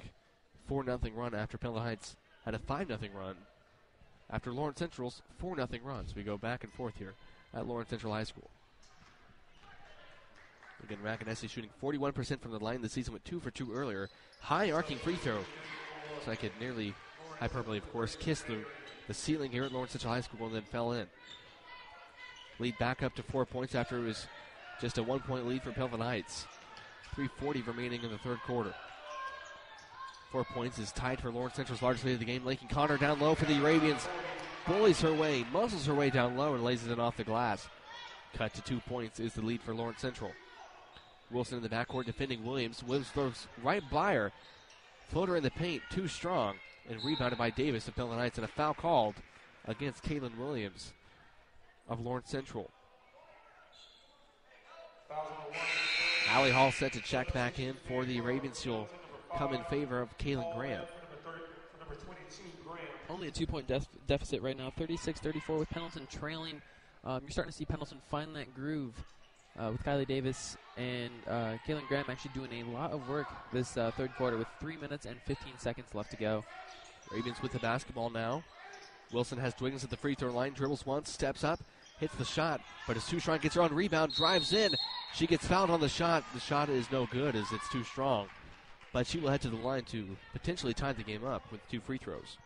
4-0 run after Pelham Heights had a 5-0 run after Lawrence Central's 4-0 run. So we go back and forth here at Lawrence Central High School. Again, Raganesi shooting 41% from the line this season with 2 for 2 earlier. High arcing free throw. So I could nearly, hyperbole of course, kiss the ceiling here at Lawrence Central High School and then fell in. Lead back up to 4 points after it was just a 1-point lead for Pelham Heights. 3:40 remaining in the third quarter. 4 points is tied for Lawrence Central's largest lead of the game. Lakin Connor down low for the Arabians. Bullies her way, muscles her way down low, and lays it in off the glass. Cut to 2 points is the lead for Lawrence Central. Wilson in the backcourt defending Williams. Williams throws right by her. Floater in the paint, too strong, and rebounded by Davis of Pelham Heights, and a foul called against Kaylin Williams of Lawrence Central. Allie Hall set to check back in for the Ravens. She'll come in favor of Kaylin Graham.
Only a 2-point deficit right now, 36-34 with Pendleton trailing. You're starting to see Pendleton find that groove with Kylie Davis and Kaylin Graham actually doing a lot of work this third quarter with 3 minutes and 15 seconds left to go.
Ravens with the basketball now. Wilson has Dwiggins at the free throw line, dribbles once, steps up, hits the shot, but it's too strong, gets her on rebound, drives in. She gets fouled on the shot. The shot is no good as it's too strong. But she will head to the line to potentially tie the game up with 2 free throws.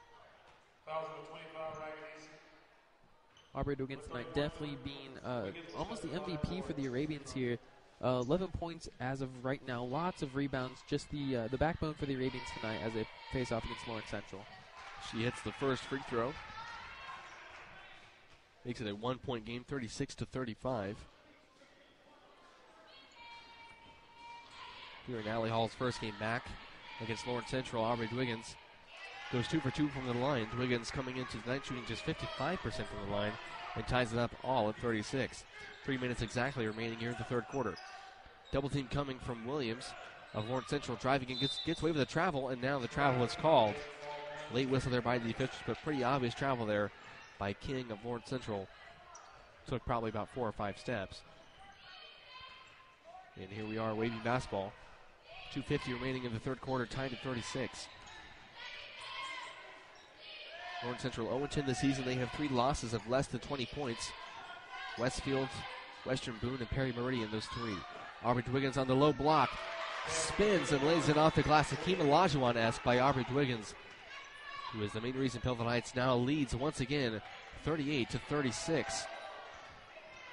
Aubrey Dwiggins tonight definitely being almost the MVP for the Arabians here. 11 points as of right now. Lots of rebounds. Just the backbone for the Arabians tonight as they face off against Lawrence Central.
She hits the first free throw. Makes it a 1-point game, 36-35. Here in Allie Hall's first game back against Lawrence Central, Aubrey Dwiggins goes 2 for 2 from the line. Dwiggins coming into tonight shooting just 55% from the line and ties it up all at 36. 3 minutes exactly remaining here in the third quarter. Double team coming from Williams of Lawrence Central, driving and gets away with a travel, and now the travel is called. Late whistle there by the officials, but pretty obvious travel there by King of Lawrence Central. Took probably about 4 or 5 steps. And here we are waving basketball. 2:50 remaining in the third quarter, tied at 36. Lawrence Central 0-10 this season. They have 3 losses of less than 20 points. Westfield, Western Boone, and Perry Meridian, those 3. Aubrey Dwiggins on the low block. Spins and lays it off the glass. Akima Lajuan-esque by Aubrey Dwiggins, who is the main reason Pelham Heights now leads once again 38-36.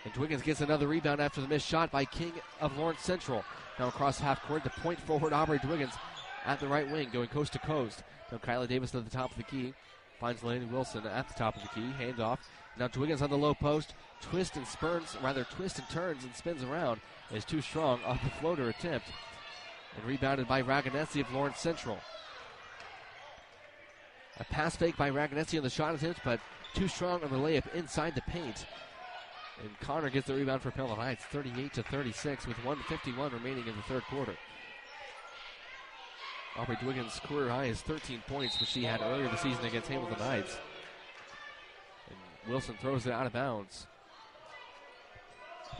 And Dwiggins gets another rebound after the missed shot by King of Lawrence Central. Now across half court, the point forward Aubrey Dwiggins at the right wing, going coast to coast. Now Kylie Davis at the top of the key. Finds Laney Wilson at the top of the key. Handoff. Now Dwiggins on the low post. Twist and turns and spins around. Is too strong off the floater attempt. And rebounded by Raganesi of Lawrence Central. A pass fake by Raganesi on the shot attempt, but too strong on the layup inside the paint. And Connor gets the rebound for Pelham Heights, 38-36 with 1:51 remaining in the third quarter. Aubrey Dwiggins' career high is 13 points, which she had earlier this season against Hamilton Heights. And Wilson throws it out of bounds.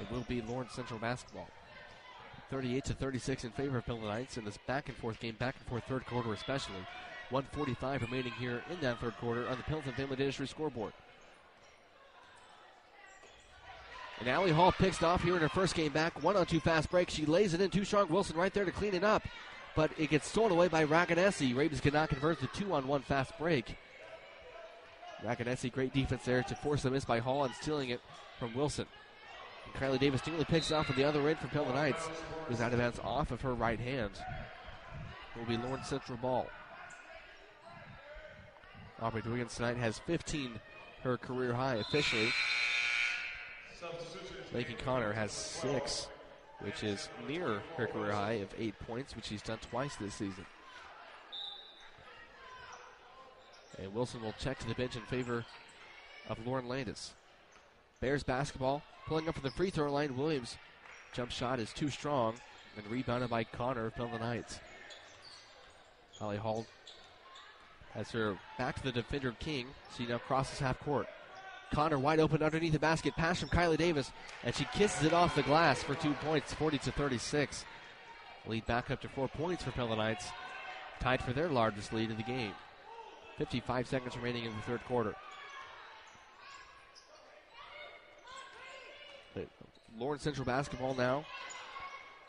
It will be Lawrence Central basketball. 38-36 in favor of Pelham Heights in this back-and-forth game, back-and-forth third quarter especially. 1:45 remaining here in that third quarter on the Pendleton Family Dentistry scoreboard. And Allie Hall picks it off here in her first game back. 1-on-2 fast break. She lays it in too strong. Wilson right there to clean it up. But it gets stolen away by Raganesi. Ravens cannot convert the 2-on-1 fast break. Raganesi, great defense there to force the miss by Hall and stealing it from Wilson. And Kylie Davis nearly picks it off at the other end from Pelham Heights. It was out of bounds off of her right hand. It will be Lawrence Central ball. Aubrey Dwiggins tonight has 15, her career high officially. Lakin Connor has 6, which is near her career high of 8 points, which she's done twice this season. And Wilson will check to the bench in favor of Lauren Landis. Bears basketball, pulling up for the free throw line. Williams' jump shot is too strong and rebounded by Connor of Pelham Heights. Holly Hall has her back to the defender King. She now crosses half court. Connor wide open underneath the basket. Pass from Kylie Davis, and she kisses it off the glass for 2 points, 40-36. Lead back up to 4 points for Pelham Heights, tied for their largest lead of the game. 55 seconds remaining in the third quarter. Lawrence Central basketball now.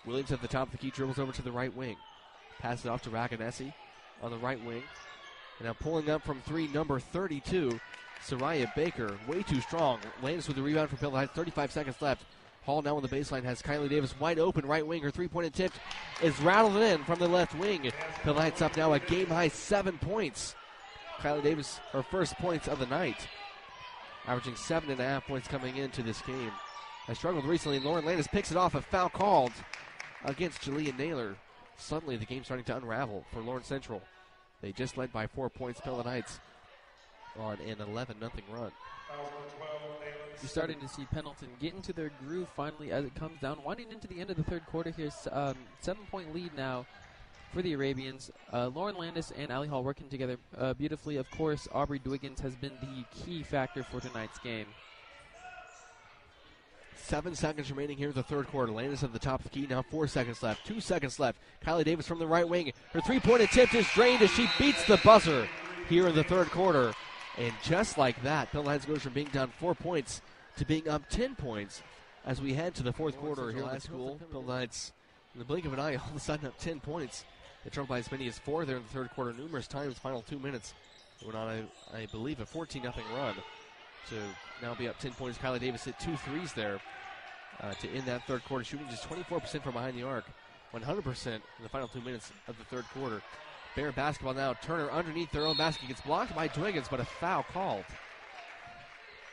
Williams at the top of the key, dribbles over to the right wing. Passes it off to Raganesi on the right wing. And now pulling up from three, number 32, Soraya Baker. Way too strong. Lands with the rebound for Pelham Heights. 35 seconds left. Hall now on the baseline has Kylie Davis wide open right wing. Her three-point attempt is rattled in from the left wing. Pelham Heights up now a game-high 7 points. Kylie Davis, her first points of the night, averaging 7.5 points coming into this game. Has struggled recently. Lauren Landis picks it off. A foul called against Jalea Naylor. Suddenly the game's starting to unravel for Lawrence Central. They just led by 4 points. Pelham Heights on an 11-0 run.
You're starting to see Pendleton get into their groove finally as it comes down. Winding into the end of the third quarter here. 7-point lead now for the Arabians. Lauren Landis and Allie Hall working together beautifully. Of course, Aubrey Dwiggins has been the key factor for tonight's game.
7 seconds remaining here in the third quarter. Landis at the top of the key. Now 4 seconds left. 2 seconds left. Kylie Davis from the right wing. Her three-point attempt is drained as she beats the buzzer here in the third quarter. And just like that, Pelham Heights goes from being down 4 points to being up 10 points as we head to the fourth quarter here at school. Pelham Heights, in the blink of an eye, all of a sudden up 10 points. They trailed by as many as 4 there in the third quarter numerous times. Final 2 minutes. They went on, I believe, a 14-0 run to now be up 10 points. Kylie Davis hit 2 threes there to end that third quarter, shooting just 24% from behind the arc, 100% in the final 2 minutes of the third quarter. Bear basketball now. Turner underneath their own basket gets blocked by Dwiggins, but a foul called.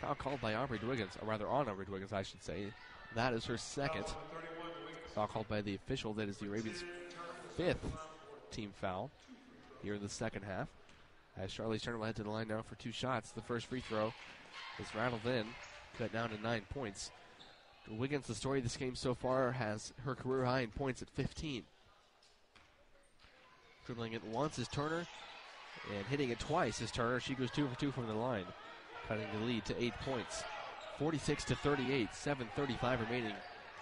Foul called by Aubrey Dwiggins, or rather on Aubrey Dwiggins, I should say. That is her second. Foul called by the official. That is the Arabians' 5th team foul here in the second half. As Charlize Turner will head to the line now for 2 shots. The first free throw is rattled in, cut down to 9 points. Wiggins, the story of this game so far, has her career high in points at 15. Dribbling it once is Turner, and hitting it twice is Turner. She goes 2 for 2 from the line, cutting the lead to 8 points. 46-38, 7:35 remaining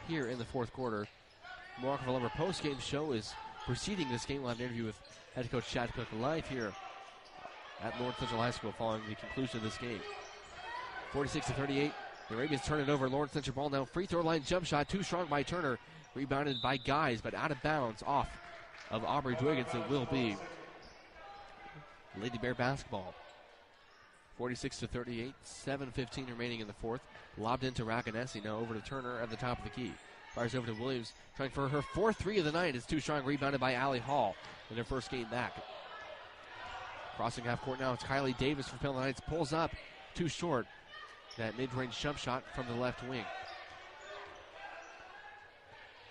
here in the fourth quarter. Markville Lumber post-game show is preceding this game. We'll have an interview with head coach Chad Cook live here at Lawrence Central High School following the conclusion of this game. 46-38. The Arabians turn it over. Lawrence Central ball now. Free throw line jump shot. Too strong by Turner. Rebounded by Guys, but out of bounds off of Aubrey Dwiggins. It will be Lady Bear basketball. 46-38. 7:15 remaining in the fourth. Lobbed into Raganesi. Now over to Turner at the top of the key. Fires over to Williams. Trying for her 4th three of the night. It's too strong. Rebounded by Allie Hall in her first game back. Crossing half court now. It's Kylie Davis from Pelham Heights. Pulls up. Too short. That mid-range jump shot from the left wing.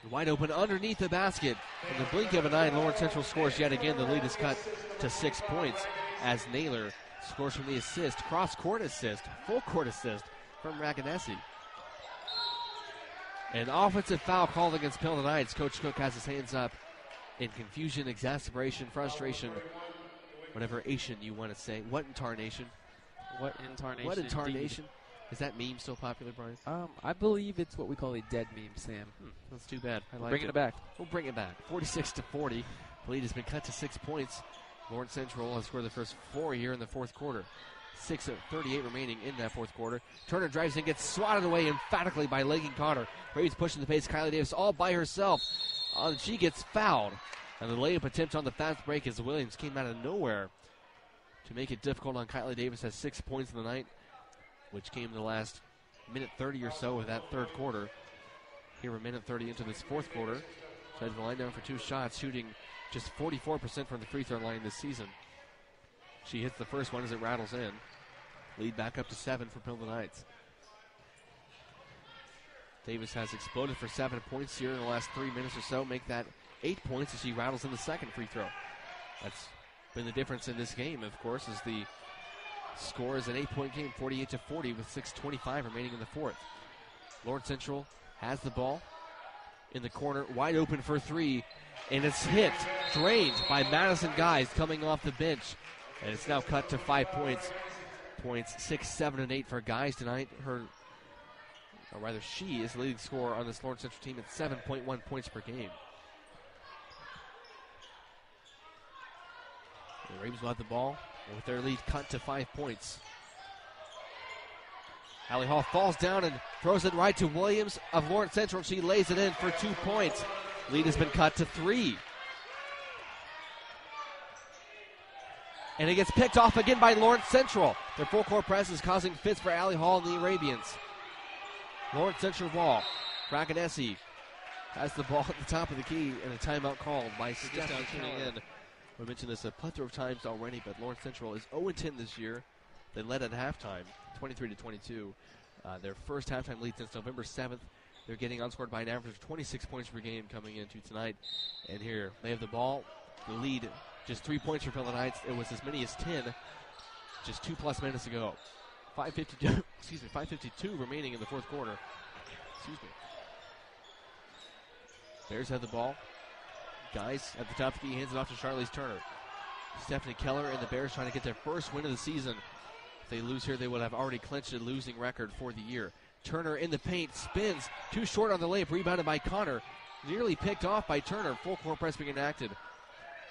Wide open underneath the basket. In the blink of an eye, Lawrence Central scores yet again. The lead is cut to 6 points as Naylor scores from the assist. Cross-court assist, full-court assist from Raganesi. An offensive foul called against Pelham Heights. Coach Cook has his hands up in confusion, exasperation, frustration, whatever Asian you want to say. What intarnation?
What intarnation?
What intarnation? Is that meme still popular, Brian?
I believe it's what we call a dead meme, Sam.
That's too bad.
Bring it back.
We'll bring it back. 46-40. The lead has been cut to 6 points. Lawrence Central has scored the first 4 here in the fourth quarter. 6:38 remaining in that fourth quarter. Turner drives and gets swatted away emphatically by Lakin Connor. Braves pushing the pace. Kylie Davis all by herself. She gets fouled. And the layup attempt on the fast break as Williams came out of nowhere to make it difficult on Kylie Davis. Has 6 points in the night, which came in the last minute 30 or so of that third quarter. Here a minute 30 into this fourth quarter. So heads the line down for 2 shots, shooting just 44% from the free throw line this season. She hits the first one as it rattles in. Lead back up to 7 for Pelham Heights. Davis has exploded for 7 points here in the last 3 minutes or so. Make that 8 points as she rattles in the second free throw. That's been the difference in this game, of course, is the Score is an 8-point game, 48-40 with 6:25 remaining in the fourth. Lawrence Central has the ball in the corner, wide open for three, and it's hit, drained by Madison Guys coming off the bench. And it's now cut to 5 points. Points 6, 7, and 8 for Guys tonight. She is the leading scorer on this Lawrence Central team at 7.1 points per game. The Ravens will have the ball with their lead cut to 5 points. Allie Hall falls down and throws it right to Williams of Lawrence Central. She lays it in for 2 points. Lead has been cut to 3. And it gets picked off again by Lawrence Central. Their full court press is causing fits for Allie Hall and the Arabians. Lawrence Central ball. Raganesi has the ball at the top of the key, and a timeout called by Stephanie Keller. We mentioned this a plethora of times already, but Lawrence Central is 0-10 this year. They led at halftime, 23-22. Their first halftime lead since November 7th. They're getting outscored by an average of 26 points per game coming into tonight. And here, they have the ball. The lead, just 3 points for Pelham Knights. It was as many as 10 just 2+ minutes ago. 5:52 remaining in the fourth quarter. Bears have the ball. Guys at the top of the key, hands it off to Charlize Turner. Stephanie Keller and the Bears trying to get their first win of the season. If they lose here, they would have already clinched a losing record for the year. Turner in the paint, spins, too short on the layup, rebounded by Connor. Nearly picked off by Turner. Full court press being enacted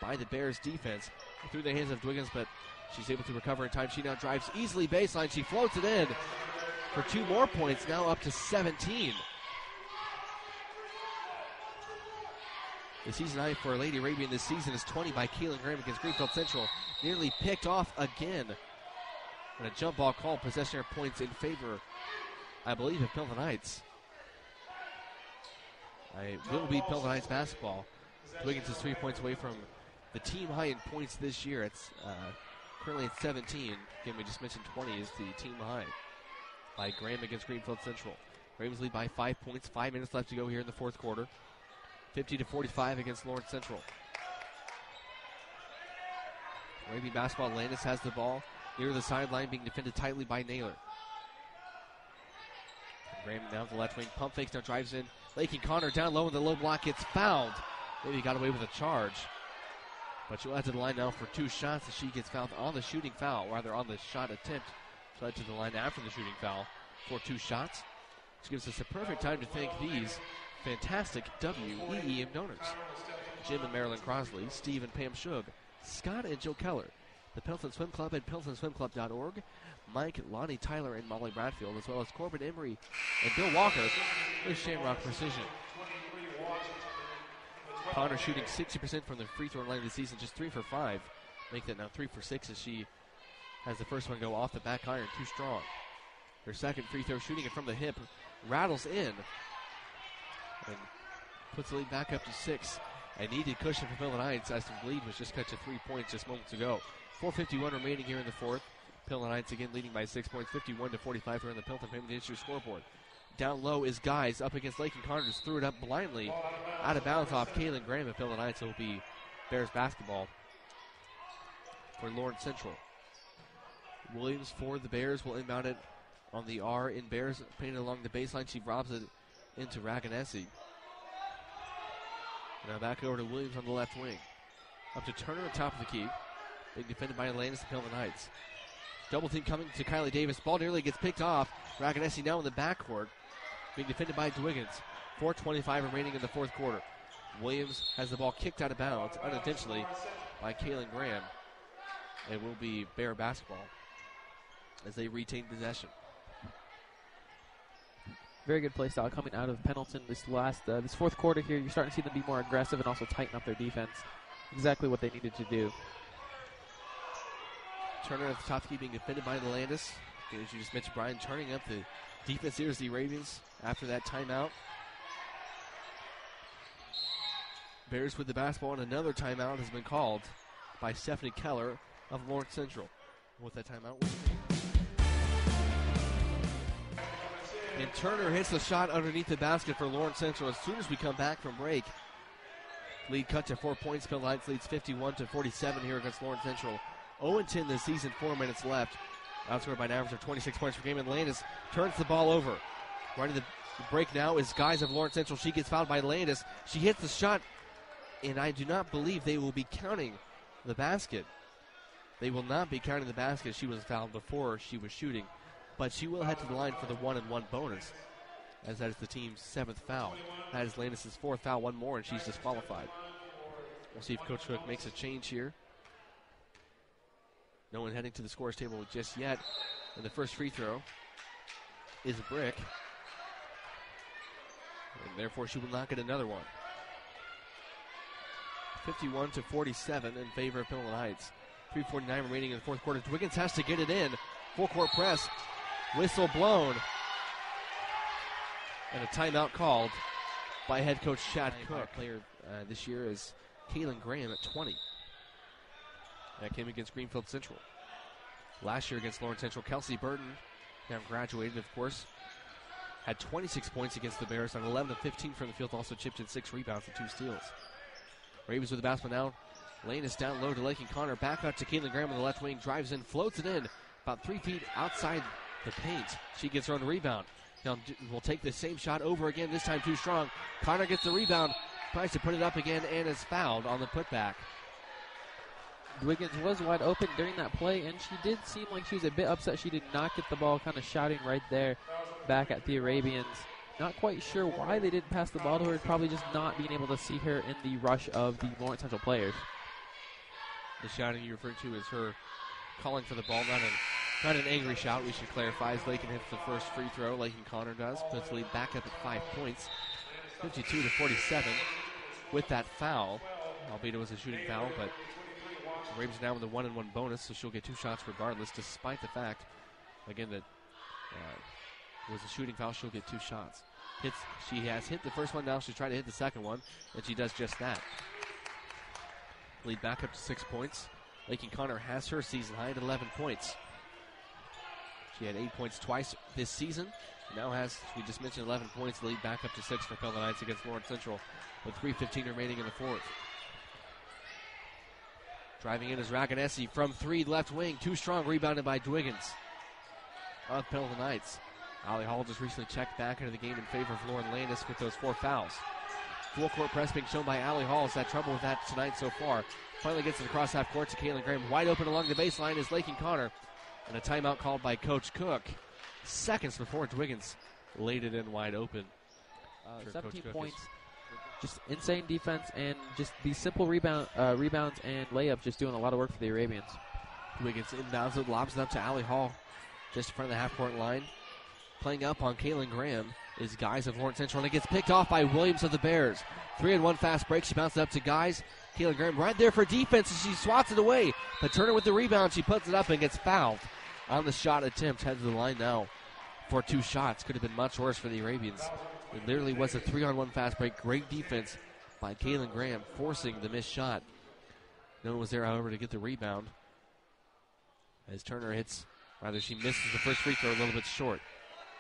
by the Bears defense. Through the hands of Dwiggins, but she's able to recover in time. She now drives easily baseline. She floats it in for 2 more points, now up to 17. The season high for Lady Arabian this season is 20 by Kaylin Graham against Greenfield Central. Nearly picked off again. And a jump ball call, possession points in favor, I believe, of Pelham Knights. It will be Pelham Knights basketball. Dwiggins is 3 points away from the team high in points this year. It's currently at 17. Again, we just mentioned 20 is the team high by Graham against Greenfield Central. Ravens lead by 5 points. 5 minutes left to go here in the fourth quarter. 50-45 against Lawrence Central. Arabian basketball, Landis has the ball near the sideline, being defended tightly by Naylor. Graham down to the left wing, pump fakes, now drives in. Lakin Connor down low, and the low block gets fouled. Maybe he got away with a charge. But she'll head to the line now for 2 shots as she gets fouled on the shooting foul, rather on the shot attempt. She'll head to the line after the shooting foul for 2 shots. Which gives us a perfect time to thank these fantastic WEEM donors: Jim and Marilyn Crosley, Steve and Pam Shug, Scott and Jill Keller, the Pelton Swim Club at peltonswimclub.org, Mike, Lonnie Tyler, and Molly Bradfield, as well as Corbin Emery and Bill Walker with Shamrock Precision. Connor shooting 60% from the free throw line of the season, just 3 for 5. Make that now 3 for 6 as she has the first one go off the back iron, too strong. Her second free throw, shooting it from the hip, rattles in and puts the lead back up to 6. A needed cushion for Pelham Knights as the lead was just cut to 3 points just moments ago. 4:51 remaining here in the fourth. Pelham Knights again leading by 6 points, 51-45 here on the Pelton Payment Institute scoreboard. Down low is Guys up against Lakin Connor, just threw it up blindly. Out of bounds off Kaylin Graham of Pelham Knights. It will be Bears basketball for Lawrence Central. Williams for the Bears will inbound it on the R in Bears, painted along the baseline. She robs it into Raganesi. Now back over to Williams on the left wing. Up to Turner at top of the key. Being defended by Landis and Pelham Knights. Double team coming to Kylie Davis. Ball nearly gets picked off. Raganesi now in the backcourt. Being defended by Dwiggins. 4:25 remaining in the fourth quarter. Williams has the ball kicked out of bounds unintentionally by Kaylin Graham. It will be Bear basketball as they retain possession.
Very good play style coming out of Pendleton this fourth quarter here. You're starting to see them be more aggressive and also tighten up their defense. Exactly what they needed to do.
Turner at the top key being defended by Landis. As you just mentioned, Brian turning up the defense here as the Ravens after that timeout. Bears with the basketball, and another timeout has been called by Stephanie Keller of Lawrence Central. What that timeout will be. And Turner hits the shot underneath the basket for Lawrence Central as soon as we come back from break. Lead cut to 4 points. Pelham Knights leads 51-47 here against Lawrence Central. 0-10 this season, 4 minutes left. outscored by an average of 26 points per game. And Landis turns the ball over. Running the break now is Guys of Lawrence Central. She gets fouled by Landis. She hits the shot, and I do not believe they will be counting the basket. They will not be counting the basket. She was fouled before she was shooting, but she will head to the line for the 1-and-1 bonus, as that is the team's 7th foul. That is Landis' 4th foul, one more, and she's disqualified. We'll see if Coach Cook makes a change here. No one heading to the scores table just yet. And the first free throw is a brick. And therefore, she will not get another one. 51-47 in favor of Pendleton Heights. 3:49 remaining in the fourth quarter. Dwiggins has to get it in. Full court press. Whistle blown. And a timeout called by head coach Chad Cook. Player this year is Kaylin Graham at 20. That came against Greenfield Central. Last year against Lawrence Central, Kelsey Burton, now graduated, of course, had 26 points against the Bears on 11 of 15 from the field, also chipped in 6 rebounds and 2 steals. Ravens with the basketball now. Landis down low to Lakin Connor. Back out to Kaylin Graham on the left wing. Drives in, floats it in about 3 feet outside the paint. She gets her own rebound. Now will take the same shot over again, this time too strong. Connor gets the rebound, tries to put it up again, and is fouled on the putback.
Dwiggins was wide open during that play, and she did seem like she was a bit upset she did not get the ball, kind of shouting right there back at the Arabians. Not quite sure why they didn't pass the ball to her, probably just not being able to see her in the rush of the Lawrence Central players.
The shouting you referred to is her calling for the ball, not an angry shout, we should clarify, as Lakin hits the first free throw. Lakin Connor does, puts the lead back up at 5 points, 52-47 with that foul, albeit it was a shooting foul, but the Ravens now with the 1-and-1 bonus, so she'll get 2 shots regardless, despite the fact, again, that it was a shooting foul. She'll get 2 shots. She has hit the first one, now she's trying to hit the second one, and she does just that. Lead back up to 6 points. Lakin Connor has her season high at 11 points. She had 8 points twice this season. Now has, as we just mentioned, 11 points. Lead back up to 6 for Pendleton Heights against Lawrence Central with 3:15 remaining in the fourth. Driving in is Raganesi from 3, left wing. Too strong, rebounded by Dwiggins of Pendleton Heights. Allie Hall just recently checked back into the game in favor of Lauren Landis with those 4 fouls. Full court press being shown by Allie Hall. Has had trouble with that tonight so far. Finally gets to the cross half court to Kaylin Graham. Wide open along the baseline is Lakin Connor. And a timeout called by Coach Cook. Seconds before Dwiggins laid it in wide open.
17 points. Just insane defense and just these simple rebounds and layups just doing a lot of work for the Arabians.
Dwiggins inbounds it, lobs it up to Allie Hall just in front of the half-court line. Playing up on Kaylin Graham is Guys of Lawrence Central, and it gets picked off by Williams of the Bears. 3-and-1 fast break. She bounces up to Guys. Kaylin Graham right there for defense, and she swats it away. But Turner with the rebound. She puts it up and gets fouled on the shot attempt. Heads to the line now for 2 shots. Could have been much worse for the Arabians. It literally was a 3-on-1 fast break. Great defense by Kaylin Graham, forcing the missed shot. No one was there, however, to get the rebound. As Turner she misses the first free throw a little bit short.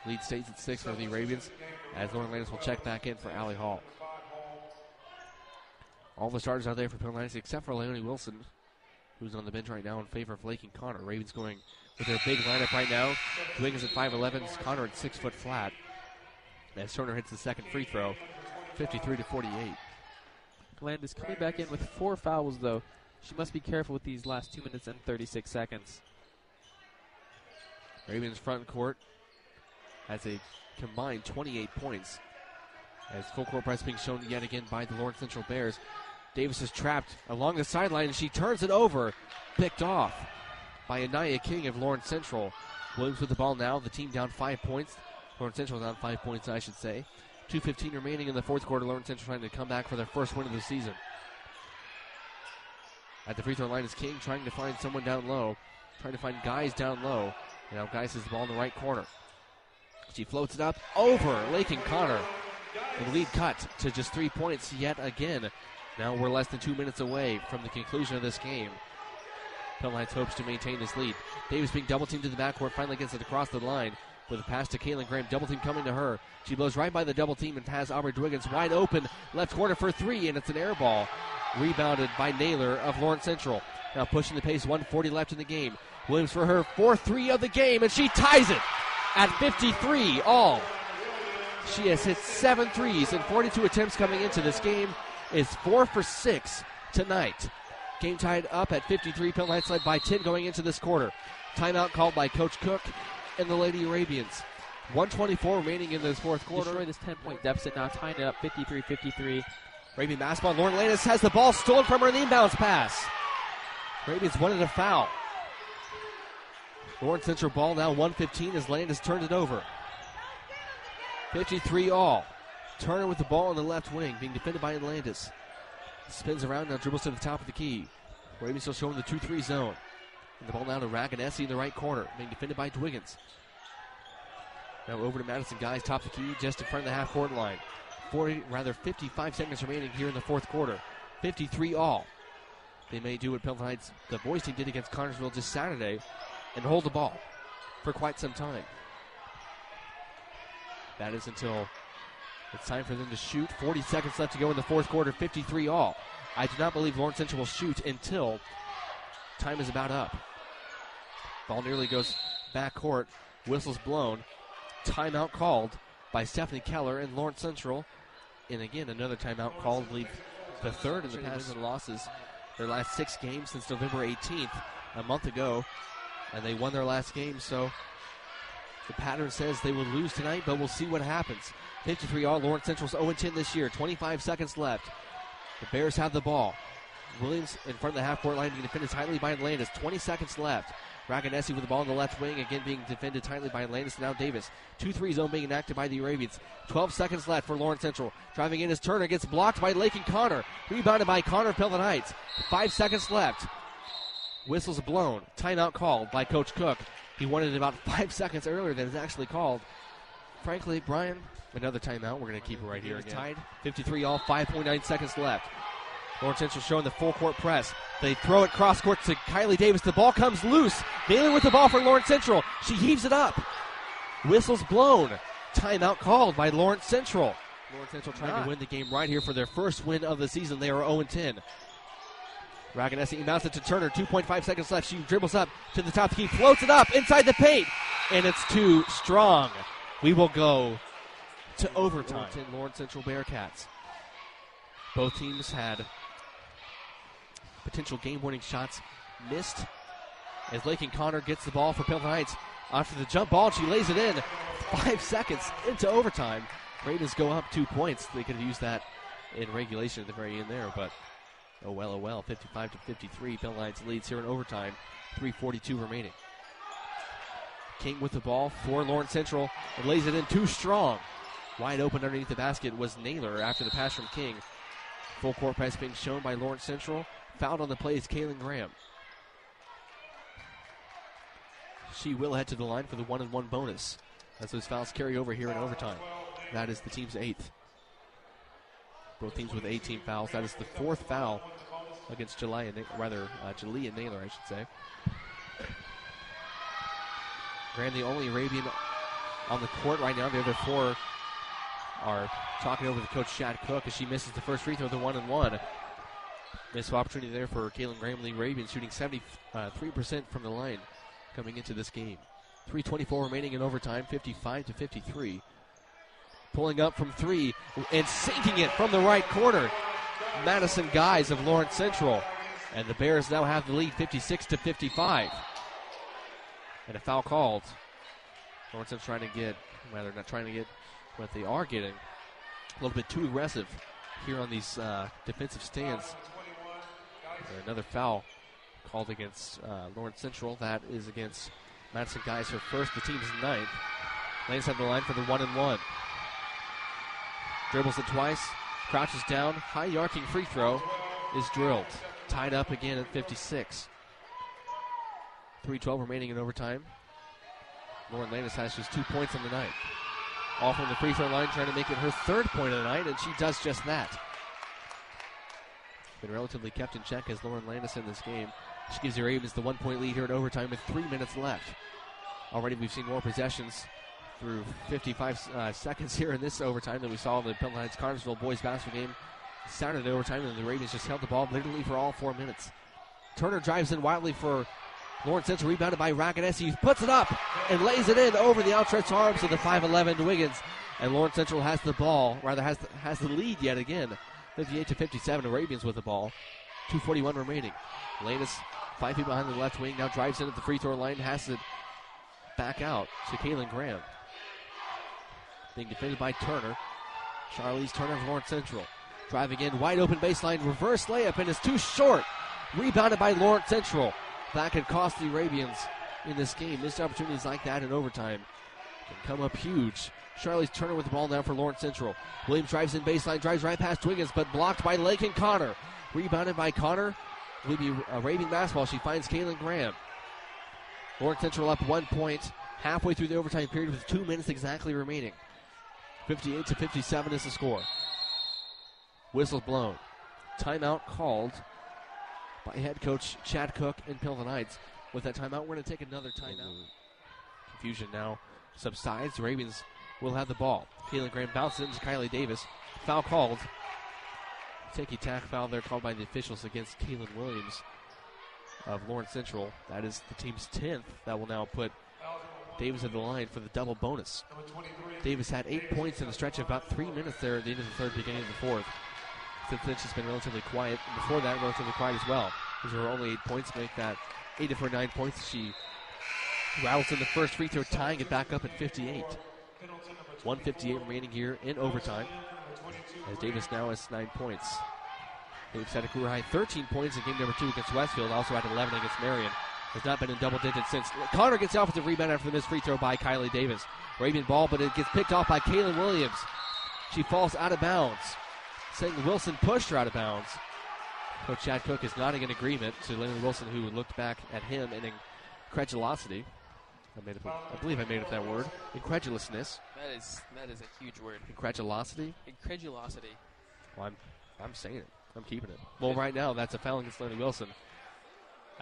Lead stays at 6 for the Arabians, as Lauren Landis will check back in for Allie Hall. All the starters are there for Pendleton Heights except for Leonie Wilson, who's on the bench right now in favor of Lakin Connor. Ravens going with their big lineup right now. Dwiggins at 5'11", Connor at 6 foot flat. As Turner hits the second free throw, 53-48.
Landis coming back in with 4 fouls, though. She must be careful with these last 2 minutes and 36 seconds.
Ravens front court has a combined 28 points. As full court press being shown yet again by the Lawrence Central Bears. Davis is trapped along the sideline, and she turns it over. Picked off by Anaya King of Lawrence Central. Williams with the ball now. The team down 5 points. Lawrence Central down 5 points, I should say. 2:15 remaining in the fourth quarter. Lawrence Central trying to come back for their first win of the season. At the free throw line is King trying to find someone down low. Trying to find Guys down low. Now Guys has the ball in the right corner. She floats it up over Lakin Connor. The lead cut to just 3 points yet again. Now we're less than 2 minutes away from the conclusion of this game. Pendleton Heights hopes to maintain this lead. Davis being double teamed to the backcourt, finally gets it across the line with a pass to Kaylin Graham. Double team coming to her. She blows right by the double team and has Aubrey Dwiggins wide open left corner for 3, and it's an air ball. Rebounded by Naylor of Lawrence Central. Now pushing the pace, 1:40 left in the game. Williams for her 4-3 of the game, and she ties it at 53 all. She has hit 7 threes in 42 attempts coming into this game. Is 4 for 6 tonight. Game tied up at 53. Pelton Heights led by 10 going into this quarter. Timeout called by Coach Cook and the Lady Arabians. 1:24 remaining in this fourth quarter.
Destroy this 10-point deficit now, tying it up 53-53.
Arabian basketball. Lauren Landis has the ball stolen from her in the inbounds pass. Arabians wanted a foul. Lawrence Central ball now 1:15 as Landis turned it over. 53 all. Turner with the ball on the left wing, being defended by Landis. Spins around, now dribbles to the top of the key. Arabians still showing the 2-3 zone. And the ball now to Raganesi in the right corner, being defended by Dwiggins. Now over to Madison Guys, top of the key, just in front of the half-court line. 55 seconds remaining here in the fourth quarter. 53 all. They may do what Pelton Heights, the boys team, did against Connersville just Saturday, and hold the ball for quite some time. That is until it's time for them to shoot. 40 seconds left to go in the fourth quarter, 53 all. I do not believe Lawrence Central will shoot until time is about up. Ball nearly goes back court. Whistle's blown. Timeout called by Stephanie Keller and Lawrence Central. And again, another timeout called, I believe, the third in the past losses. Their last 6 games since November 18th, a month ago. And they won their last game, so the pattern says they will lose tonight, but we'll see what happens. 53 all. Lawrence Central's 0-10 this year. 25 seconds left. The Bears have the ball. Williams in front of the half-court line being defended tightly by Landis. 20 seconds left. Raganesi with the ball on the left wing, again being defended tightly by Landis. Now Davis. 2-3 zone being enacted by the Arabians. 12 seconds left for Lawrence Central. Driving in as Turner gets blocked by Lakin Connor. Rebounded by Connor Pelton Heights. 5 seconds left. Whistle's blown. Timeout called by Coach Cook. He wanted it about 5 seconds earlier than it's actually called. Frankly, Brian, another timeout. We're going to keep it right here. It's tied. 53 all, 5.9 seconds left. Lawrence Central showing the full court press. They throw it cross court to Kylie Davis. The ball comes loose. Bailey with the ball for Lawrence Central. She heaves it up. Whistle's blown. Timeout called by Lawrence Central. Lawrence Central trying to win the game right here for their first win of the season. They are 0-10. Raganesi inbounds it to Turner. 2.5 seconds left. She dribbles up to the top. He floats it up inside the paint. And it's too strong. We will go to overtime. Lawrence Central Bearcats. Both teams had potential game-winning shots missed. As Lakin Connor gets the ball for Pelton Heights. After the jump ball, she lays it in. 5 seconds into overtime. Ravens go up 2 points. They could have used that in regulation at the very end there, but oh well. 55-53. Pelton Heights leads here in overtime. 3:42 remaining. King with the ball for Lawrence Central and lays it in too strong. Wide open underneath the basket was Naylor after the pass from King. Full court press being shown by Lawrence Central. Fouled on the play is Kaylin Graham. She will head to the line for the 1-and-1 bonus as those fouls carry over here in overtime. That is the team's 8th. Both teams with 18 fouls. That is the 4th foul against Jalea Naylor, I should say. Graham, the only Arabian on the court right now. The other 4 are talking over to Coach Shad Cook as she misses the first free throw, the 1-and-1. Missed opportunity there for Kaylin Graham. The Arabians shooting 73% from the line coming into this game. 3:24 remaining in overtime, 55-53. Pulling up from 3 and sinking it from the right corner. Madison Guys of Lawrence Central. And the Bears now have the lead, 56-55. And a foul called. Lawrence Central not trying to get, but they are getting a little bit too aggressive here on these defensive stands. Another foul called against Lawrence Central. That is against Madison Guys, her first, the team's 9th. Lanes have the line for the 1-and-1. Dribbles it twice, crouches down, high arcing free throw is drilled. Tied up again at 56. 3:12 remaining in overtime. Lauren Landis has just 2 points on the night. All from the free throw line, trying to make it her 3rd point of the night, and she does just that. Been relatively kept in check as Lauren Landis in this game. She gives the Ravens the 1-point lead here in overtime with 3 minutes left. Already we've seen more possessions through 55 seconds here in this overtime than we saw in the Pelton Heights Connersville boys basketball game Saturday overtime, and the Ravens just held the ball literally for all 4 minutes. Turner drives in wildly for Lawrence Central, rebounded by Raganesi. He puts it up and lays it in over the outstretched arms of the 5'11 Wiggins. And Lawrence Central has the ball, rather has the lead yet again. 58-57, Arabians with the ball. 2:41 remaining. Lanus, 5 feet behind the left wing, now drives in at the free throw line, has it back out to Kaylin Graham. Being defended by Turner. Charlize Turner of Lawrence Central. Driving in, wide open baseline, reverse layup, and it's too short. Rebounded by Lawrence Central. That could cost the Arabians in this game. Missed opportunities like that in overtime can come up huge. Charlize Turner with the ball now for Lawrence Central. Williams drives in baseline, drives right past Wiggins, but blocked by Lakin Connor. Rebounded by Connor. Will be Arabian basketball. She finds Kaylin Graham. Lawrence Central up 1 point halfway through the overtime period with 2 minutes exactly remaining. 58-57 is the score. Whistle blown. Timeout called by head coach Chad Cook and Pilsen Heights. With that timeout, we're going to take another timeout. Confusion now subsides. The Arabians will have the ball. Kaylin Graham bounces into Kylie Davis. Foul called. Ticky-tack foul there called by the officials against Kaylin Williams of Lawrence Central. That is the team's 10th. That will now put Davis at the line for the double bonus. Davis had 8 points in a stretch of about 3 minutes there at the end of the third, beginning of the fourth. Since then, she's been relatively quiet. Before that, relatively quiet as well. Those are only 8 points to make that 8 of her 9 points. She rattles in the first free throw, tying it back up at 58. 1:58 remaining here in overtime. As Davis now has 9 points. Davis had a career high 13 points in game number 2 against Westfield. Also had 11 against Marion. Has not been in double digits since. Connor gets the offensive rebound after the missed free throw by Kylie Davis. Arabian ball, but it gets picked off by Kaylin Williams. She falls out of bounds. Saying Wilson pushed her out of bounds. Coach Chad Cook is nodding in agreement to Lynn Wilson, who looked back at him in incredulosity. I believe I made up that word. Incredulousness.
That is a huge word.
Incredulosity?
Incredulosity.
Well, I'm saying it. I'm keeping it. Well, right now, that's a foul against Lenny Wilson.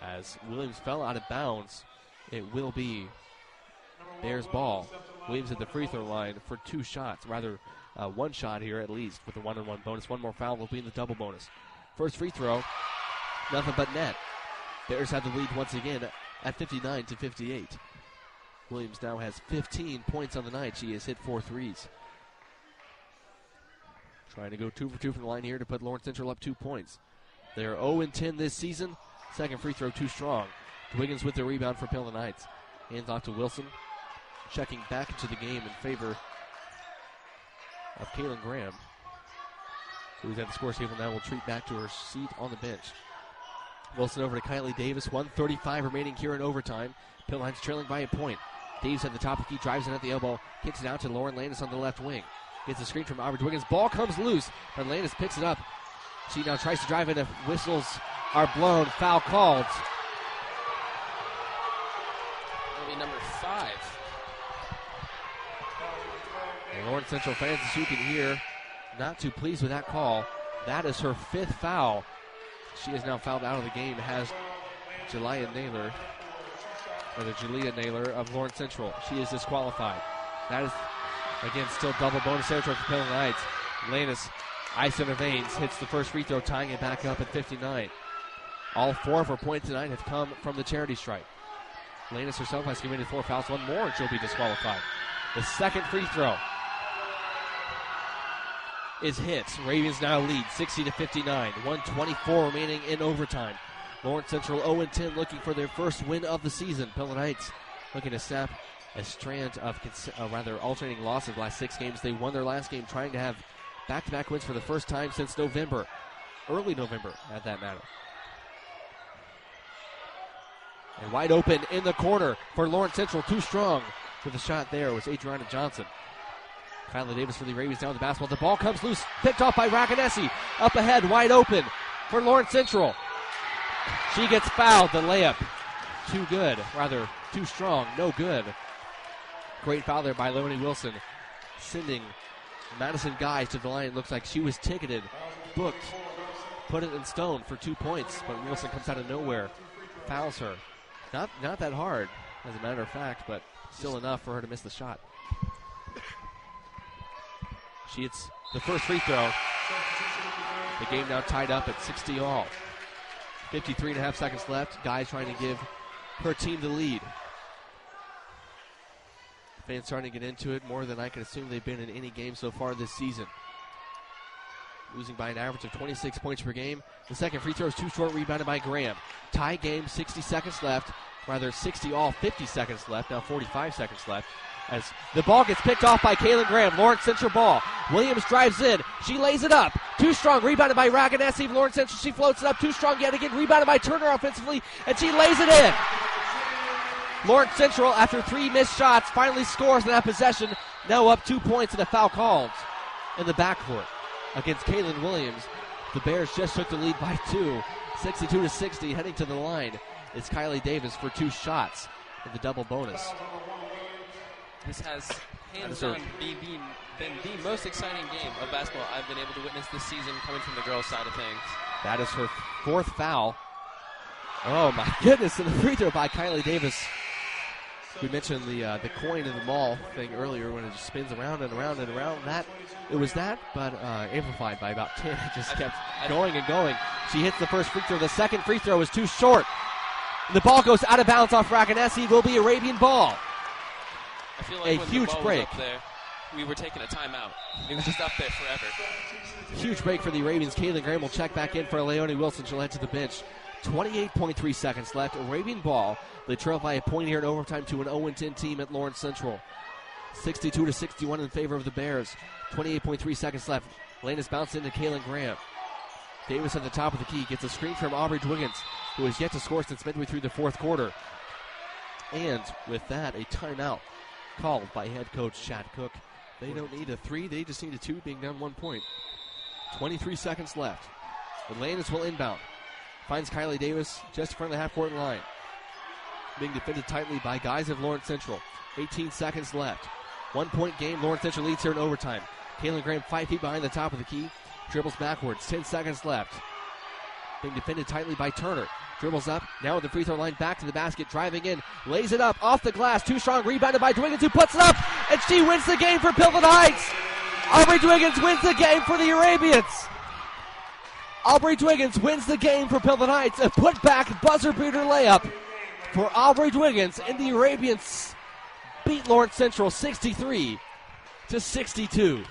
As Williams fell out of bounds, it will be Bears ball. Williams at the free throw line for 2 shots. Rather, 1 shot here at least with a 1-on-1 bonus. 1 more foul will be in the double bonus. First free throw, nothing but net. Bears have the lead once again at 59-58. Williams now has 15 points on the night. She has hit 4 threes. Trying to go 2 for 2 from the line here to put Lawrence Central up 2 points. They're 0-10 this season. Second free throw too strong. Wiggins with the rebound for Pilsen Heights. Hands off to Wilson. Checking back into the game in favor of Kaylin Graham, who's at the score table now, will treat back to her seat on the bench. Wilson over to Kylie Davis. 1:35 remaining here in overtime. Pilsen Heights trailing by a point. Davis at the top of the key, drives in at the elbow, kicks it out to Lauren Landis on the left wing. Gets a screen from Aubrey Wiggins. Ball comes loose, but Landis picks it up. She now tries to drive it. If whistles are blown, foul called.
That'll be number 5.
And Lawrence Central fans, as you can hear, not too pleased with that call. That is her 5th foul. She is now fouled out of the game. Has Julia Naylor of Lawrence Central. She is disqualified. That is, again, still double bonus territory for Pilsen Heights. Landis, ice in her veins, hits the first free throw, tying it back up at 59. All 4 of her points tonight have come from the charity stripe. Landis herself has committed 4 fouls. 1 more and she'll be disqualified. The second free throw is hit. Ravens now lead 60-59. 1:24 remaining in overtime. Lawrence Central 0-10 looking for their first win of the season. Pilsen Heights looking to snap a strand of alternating losses the last 6 games. They won their last game, trying to have back-to-back wins for the first time since November. Early November, at that matter. And wide open in the corner for Lawrence Central. Too strong with the shot there was Adriana Johnson. Kylie Davis for the Ravens down the basketball. The ball comes loose, picked off by Raganesi. Up ahead, wide open for Lawrence Central. She gets fouled. The layup too good, rather too strong, no good. Great foul there by Leonie Wilson, sending Madison Guys to the line. Looks like she was ticketed, booked, put it in stone for 2 points, but Wilson comes out of nowhere, fouls her. Not that hard, as a matter of fact, but still enough for her to miss the shot. She hits the first free throw. The game now tied up at 60 all. 53.5 seconds left. Guys trying to give her team the lead. Fans starting to get into it more than I can assume they've been in any game so far this season. Losing by an average of 26 points per game. The second free throw is too short, rebounded by Graham. Tie game, 60 seconds left. Rather 60 all, 50 seconds left. Now 45 seconds left. As the ball gets picked off by Kaylin Graham. Lawrence Central ball. Williams drives in. She lays it up. Too strong. Rebounded by Raganesi. Lawrence Central. She floats it up. Too strong yet again. Rebounded by Turner offensively. And she lays it in. Lawrence Central, after 3 missed shots, finally scores in that possession. Now up 2 points and a foul called in the backcourt against Kaylin Williams. The Bears just took the lead by 2. 62-60. Heading to the line is Kylie Davis for 2 shots in the double bonus.
This has hands down been the most exciting game of basketball I've been able to witness this season coming from the girls' side of things.
That is her 4th foul. Oh my goodness, and the free throw by Kylie Davis. We mentioned the coin in the mall thing earlier when it just spins around and around and around. It was that, but amplified by about 10. It just kept going and going. She hits the first free throw. The second free throw is too short. The ball goes out of bounds off Raganesi. Will be Arabian ball.
I feel like
a huge break.
Up there, we were taking a timeout. It was just up there forever.
Huge break for the Arabians. Kaylin Graham will check back in for Leonie Wilson. She'll head to the bench. 28.3 seconds left. Arabian ball. They trail by a point here in overtime to an 0-10 team at Lawrence Central. 62-61 in favor of the Bears. 28.3 seconds left. Landis bounced into Kaylin Graham. Davis at the top of the key gets a screen from Aubrey Dwiggins, who has yet to score since midway through the 4th quarter. And with that, a timeout called by head coach Chad Cook. They don't need a 3, they just need a 2, being down 1 point. 23 seconds left. And Landis will inbound. Finds Kylie Davis just in front of the half-court line. Being defended tightly by guys of Lawrence Central. 18 seconds left. 1 point game. Lawrence Central leads here in overtime. Kaylin Graham 5 feet behind the top of the key. Dribbles backwards. 10 seconds left. Being defended tightly by Turner. Dribbles up. Now at the free throw line. Back to the basket. Driving in. Lays it up. Off the glass. Too strong. Rebounded by Dwiggins, who puts it up. And she wins the game for Pilgrim Heights. Aubrey Dwiggins wins the game for the Arabians. Aubrey Dwiggins wins the game for Pilgrim Heights. A put-back buzzer-beater layup for Aubrey Dwiggins, and the Arabians beat Lawrence Central 63-62.